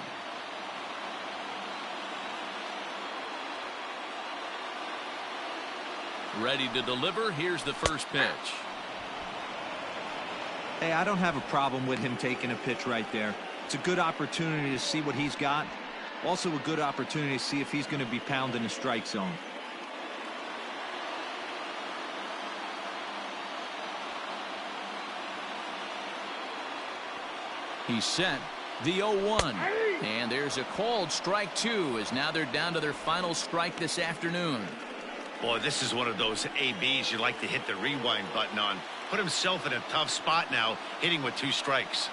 Ready to deliver. Here's the first pitch. Hey, I don't have a problem with him taking a pitch right there. It's a good opportunity to see what he's got. Also a good opportunity to see if he's going to be pounding the strike zone. He's set. The 0-1. And there's a called strike 2 as now they're down to their final strike this afternoon. Boy, this is one of those ABs you like to hit the rewind button on. Put himself in a tough spot now, hitting with 2 strikes.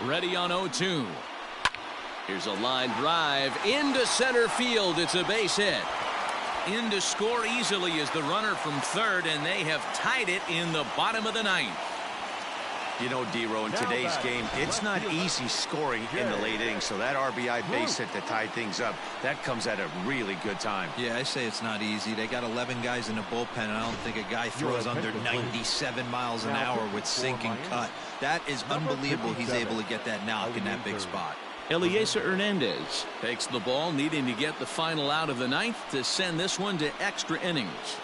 Ready on 0-2. Here's a line drive into center field. It's a base hit. In to score easily is the runner from third, and they have tied it in the bottom of the 9th. You know, D-Row, in today's game, it's not easy scoring in the late innings, so that RBI base hit to tie things up, that comes at a really good time. Yeah, I say it's not easy. They got 11 guys in the bullpen, and I don't think a guy throws under 97 miles an hour with sink and cut. That is unbelievable he's able to get that knock in that big spot. Eliezer Hernandez takes the ball, needing to get the final out of the 9th to send this one to extra innings.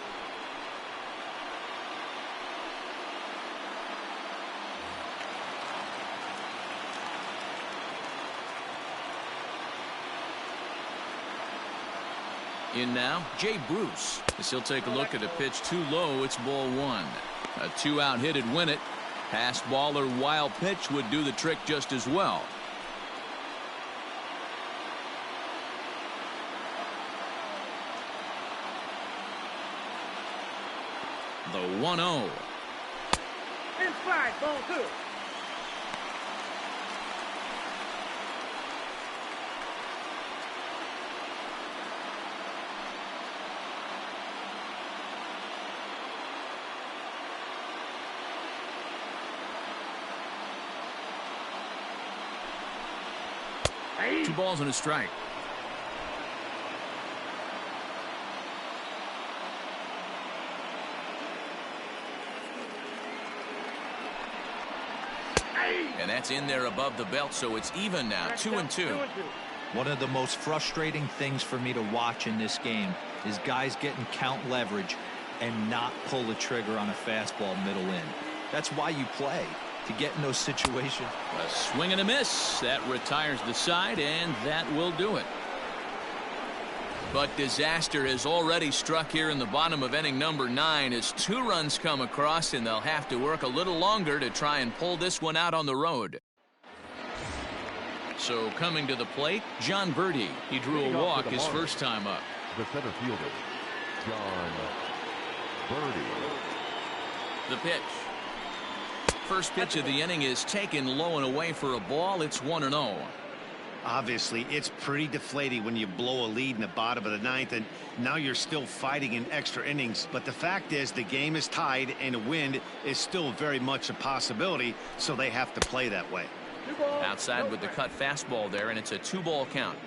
In now, Jay Bruce, as he'll take a look at a pitch too low. It's ball 1. A 2-out hit would win it. Pass ball or wild pitch would do the trick just as well. The 1-0. Inside, ball 2. Two balls and a strike. And that's in there above the belt, so it's even now, 2-2. One of the most frustrating things for me to watch in this game is guys getting count leverage and not pull the trigger on a fastball middle in. That's why you play, to get in those situations. A swing and a miss. That retires the side, and that will do it. But disaster has already struck here in the bottom of inning number 9 as 2 runs come across, and they'll have to work a little longer to try and pull this one out on the road. So coming to the plate, John Birdie. He drew a walk his first time up. The center fielder, John Birdie. The pitch. First pitch of the inning is taken low and away for a ball. It's 1-0. Obviously, it's pretty deflating when you blow a lead in the bottom of the 9th, and now you're still fighting in extra innings. But the fact is, the game is tied, and a win is still very much a possibility, so they have to play that way. Outside with the cut fastball there, and it's a 2-ball count.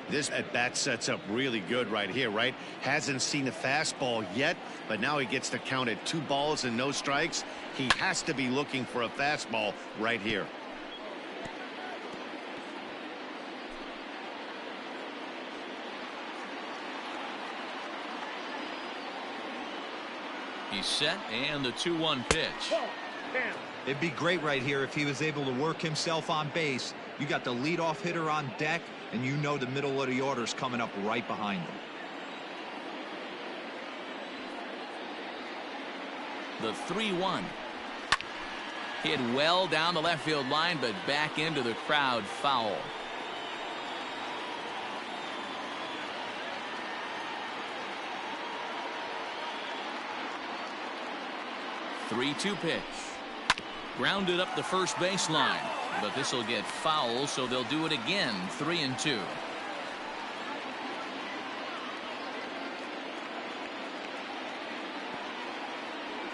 This at-bat sets up really good right here, right? Hasn't seen a fastball yet, but now he gets to count at 2 balls and no strikes. He has to be looking for a fastball right here. He's set, and the 2-1 pitch. It'd be great right here if he was able to work himself on base. You got the leadoff hitter on deck, and you know the middle of the order's coming up right behind him. The 3-1. Hit well down the left field line, but back into the crowd, foul. Three-two pitch. Grounded up the first baseline, but this will get foul, so they'll do it again. 3-2.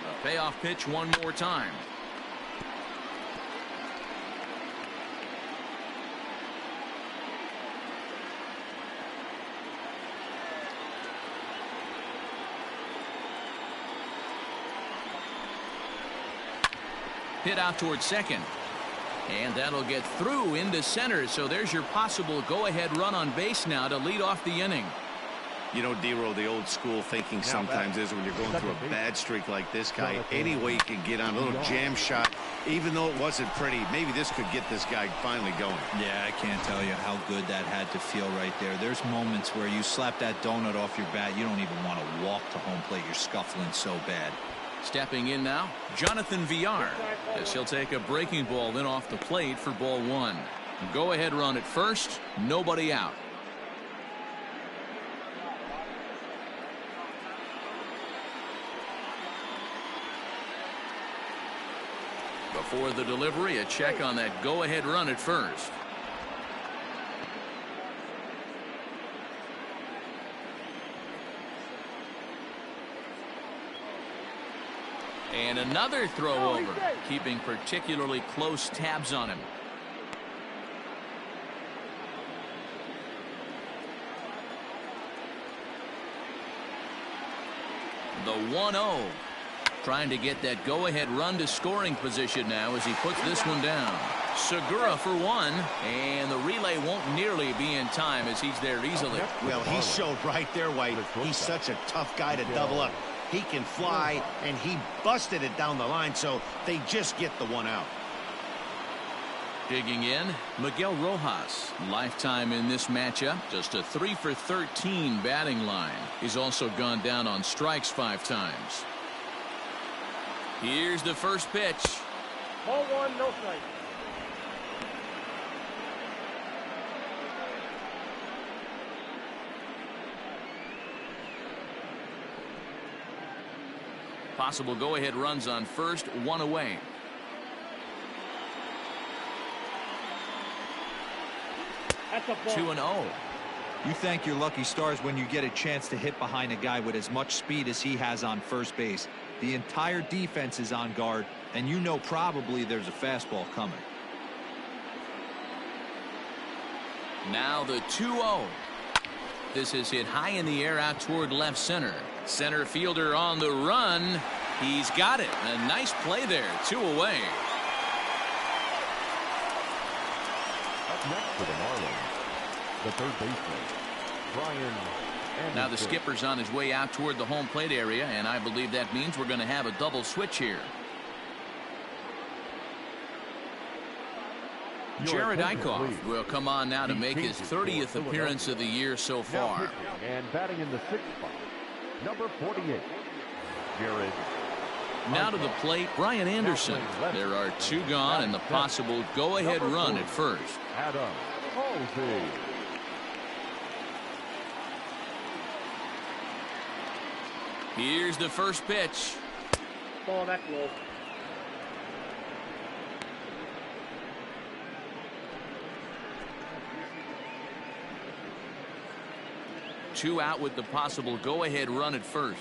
A payoff pitch one more time. Hit out towards second. And that'll get through into center. So there's your possible go-ahead run on base now to lead off the inning. You know, D-Row, the old school thinking sometimes is when you're going through a bad streak like this guy, any way you can get on a little jam shot, even though it wasn't pretty, maybe this could get this guy finally going. Yeah, I can't tell you how good that had to feel right there. There's moments where you slap that donut off your bat, you don't even want to walk to home plate. You're scuffling so bad. Stepping in now, Jonathan Villar, as he'll take a breaking ball in off the plate for ball one. Go ahead run at first, nobody out. Before the delivery, a check on that go ahead run at first. And another throw over, keeping particularly close tabs on him. The 1-0. Trying to get that go-ahead run to scoring position now as he puts this one down. Segura for one, and the relay won't nearly be in time as he's there easily. Well, he showed right there why he's such a tough guy to double up. He can fly, and he busted it down the line, so they just get the one out. Digging in, Miguel Rojas. Lifetime in this matchup, just a 3 for 13 batting line. He's also gone down on strikes 5 times. Here's the first pitch. Ball one, no strike. Possible go-ahead runs on first, one away. That's a ball. 2-0. You thank your lucky stars when you get a chance to hit behind a guy with as much speed as he has on first base. The entire defense is on guard, and you know probably there's a fastball coming. Now the 2-0. This is hit high in the air out toward left center. Center fielder on the run. He's got it. A nice play there. 2 away. Up next for the Marlins, the third baseman, Brian Anderson. Now the skipper's on his way out toward the home plate area, and I believe that means we're going to have a double switch here. Jared Eichhoff will come on now to make his 30th appearance of the year so far. And batting in the 6th spot, number 48, Jared. Now to the plate, Brian Anderson. There are 2 gone and the possible go-ahead run at first. Adam Halsey. Here's the first pitch. Ball that close. Two out with the possible go-ahead run at first.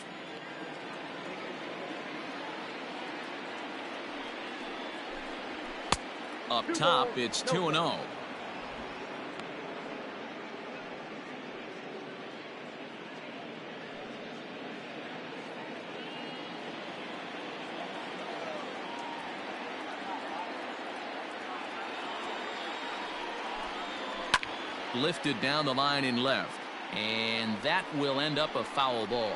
Up top, it's 2-0. Lifted down the line in left. And that will end up a foul ball.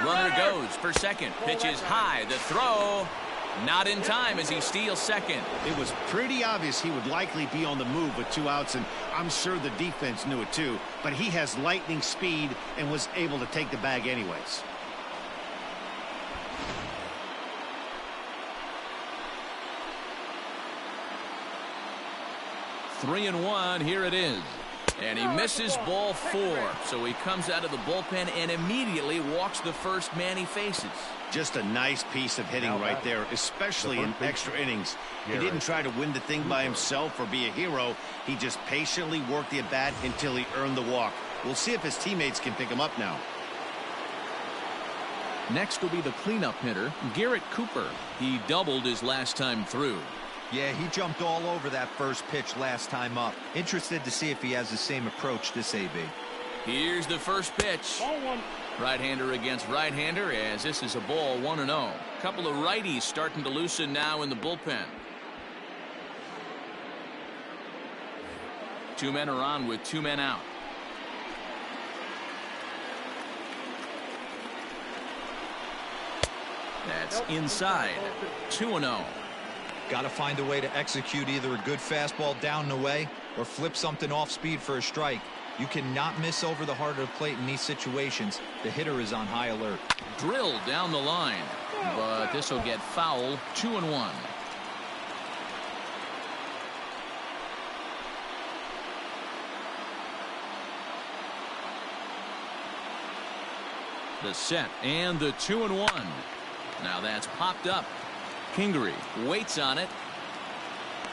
Runner goes for second. Pitch is high. The throw not in time as he steals second. It was pretty obvious he would likely be on the move with 2 outs, and I'm sure the defense knew it too. But he has lightning speed and was able to take the bag anyways. Three and one. Here it is. And he misses ball 4. So he comes out of the bullpen and immediately walks the first man he faces. Just a nice piece of hitting right there, especially in extra innings. He didn't try to win the thing by himself or be a hero. He just patiently worked the at-bat until he earned the walk. We'll see if his teammates can pick him up now. Next will be the cleanup hitter, Garrett Cooper. He doubled his last time through. Yeah, he jumped all over that first pitch last time up. Interested to see if he has the same approach this AB. Here's the first pitch. Right-hander against right-hander, as this is a ball 1-0. Couple of righties starting to loosen now in the bullpen. 2 men are on with 2 men out. That's inside. 2-0. Got to find a way to execute either a good fastball down the way or flip something off speed for a strike. You cannot miss over the heart of the plate in these situations. The hitter is on high alert. Drilled down the line, but this will get foul. 2-1. The set and the 2-1. Now that's popped up. Kingery waits on it.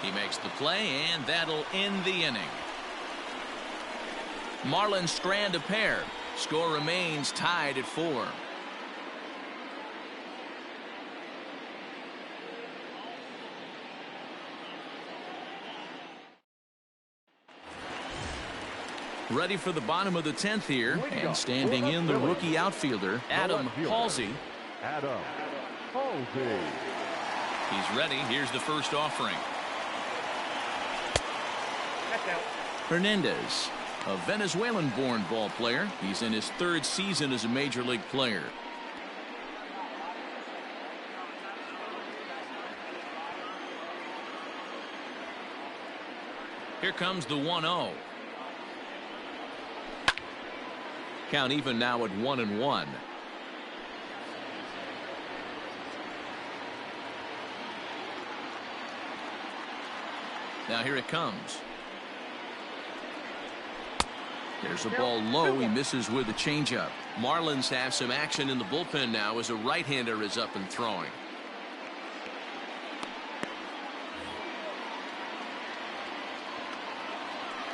He makes the play, and that'll end the inning. Marlins strand a pair. Score remains tied at 4. Ready for the bottom of the 10th here, and standing in the rookie outfielder, Adam Halsey. Adam Halsey. He's ready. Here's the first offering. Hernandez, a Venezuelan-born ball player. He's in his 3rd season as a major league player. Here comes the 1-0. Count even now at 1-1. Now here it comes. There's a ball low. He misses with a changeup. Marlins have some action in the bullpen now as a right-hander is up and throwing.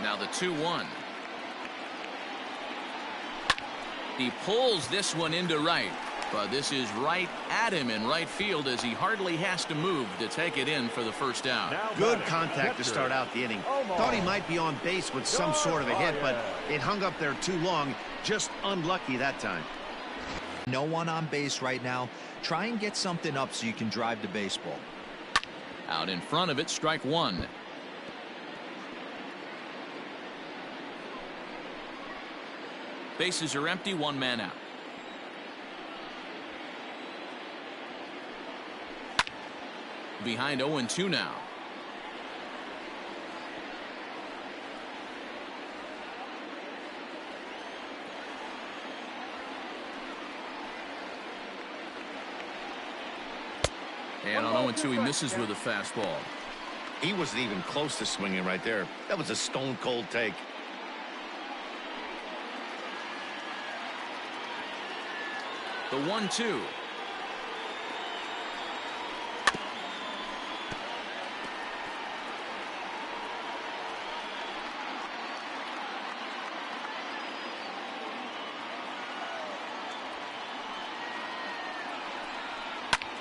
Now the 2-1. He pulls this one into right. But this is right at him in right field as he hardly has to move to take it in for the first out. Good contact to start out the inning. Thought he might be on base with some sort of a hit, but it hung up there too long. Just unlucky that time. No one on base right now. Try and get something up so you can drive the baseball. Out in front of it, strike 1. Bases are empty, 1 man out. Behind 0-2 now. And on 0-2 he misses with a fastball. He wasn't even close to swinging right there. That was a stone cold take. The 1-2.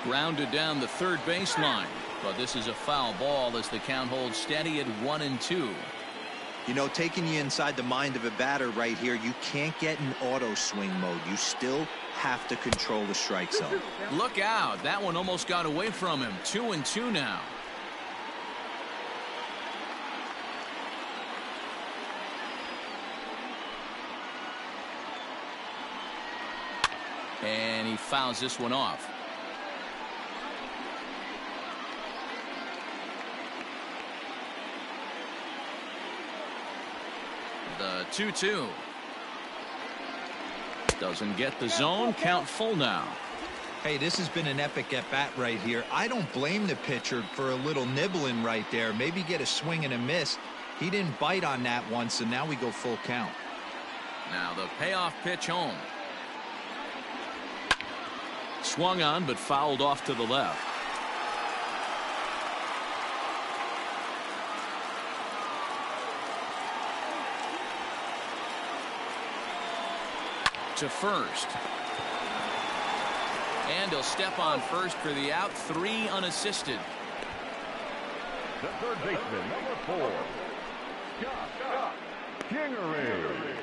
Grounded down the third baseline, but this is a foul ball as the count holds steady at 1-2. You know, taking you inside the mind of a batter right here, you can't get in auto swing mode. You still have to control the strike zone. Look out. That one almost got away from him. 2-2 now. fouls this one off. The 2-2. Doesn't get the zone. Count full now. Hey, this has been an epic at-bat right here. I don't blame the pitcher for a little nibbling right there. Maybe get a swing and a miss. He didn't bite on that one, so now we go full count. Now the payoff pitch home. Swung on, but fouled off to the left. To first. And he'll step on first for the out. 3 unassisted. The third baseman, number 4, Scott Kingery.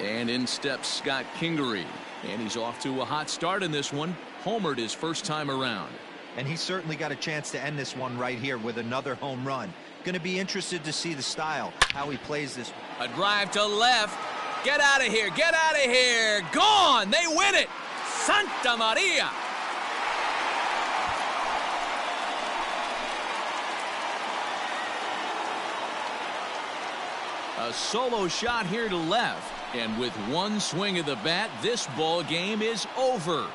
And in steps Scott Kingery. And he's off to a hot start in this one. Homered his first time around. And he certainly got a chance to end this one right here with another home run. Going to be interested to see the style, how he plays this. A drive to left. Get out of here. Get out of here. Gone. They win it. Santa Maria. A solo shot here to left. And with one swing of the bat, this ball game is over.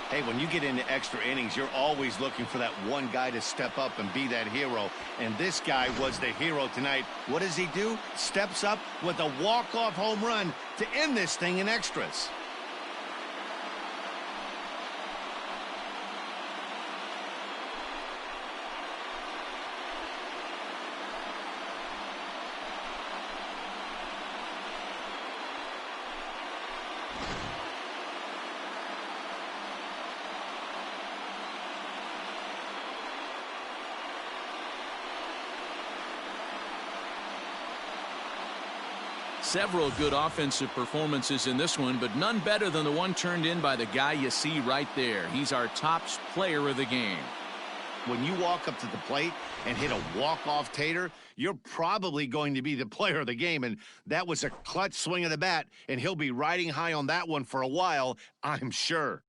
Hey, when you get into extra innings, you're always looking for that one guy to step up and be that hero. And this guy was the hero tonight. What does he do? Steps up with a walk-off home run to end this thing in extras. Several good offensive performances in this one, but none better than the one turned in by the guy you see right there. He's our top player of the game. When you walk up to the plate and hit a walk-off tater, you're probably going to be the player of the game. And that was a clutch swing of the bat, and he'll be riding high on that one for a while, I'm sure.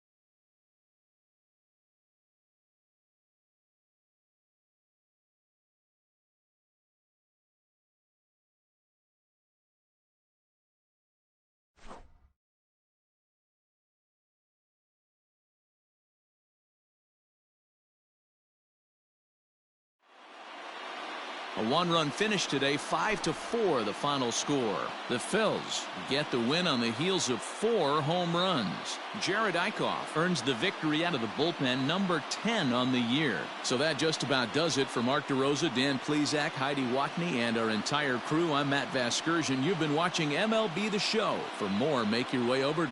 A one-run finish today, 5-4 the final score. The Phillies get the win on the heels of 4 home runs. Jared Eichhoff earns the victory out of the bullpen, number 10 on the year. So that just about does it for Mark DeRosa, Dan Plesac, Heidi Watney, and our entire crew. I'm Matt Vasgersian. You've been watching MLB The Show. For more, make your way over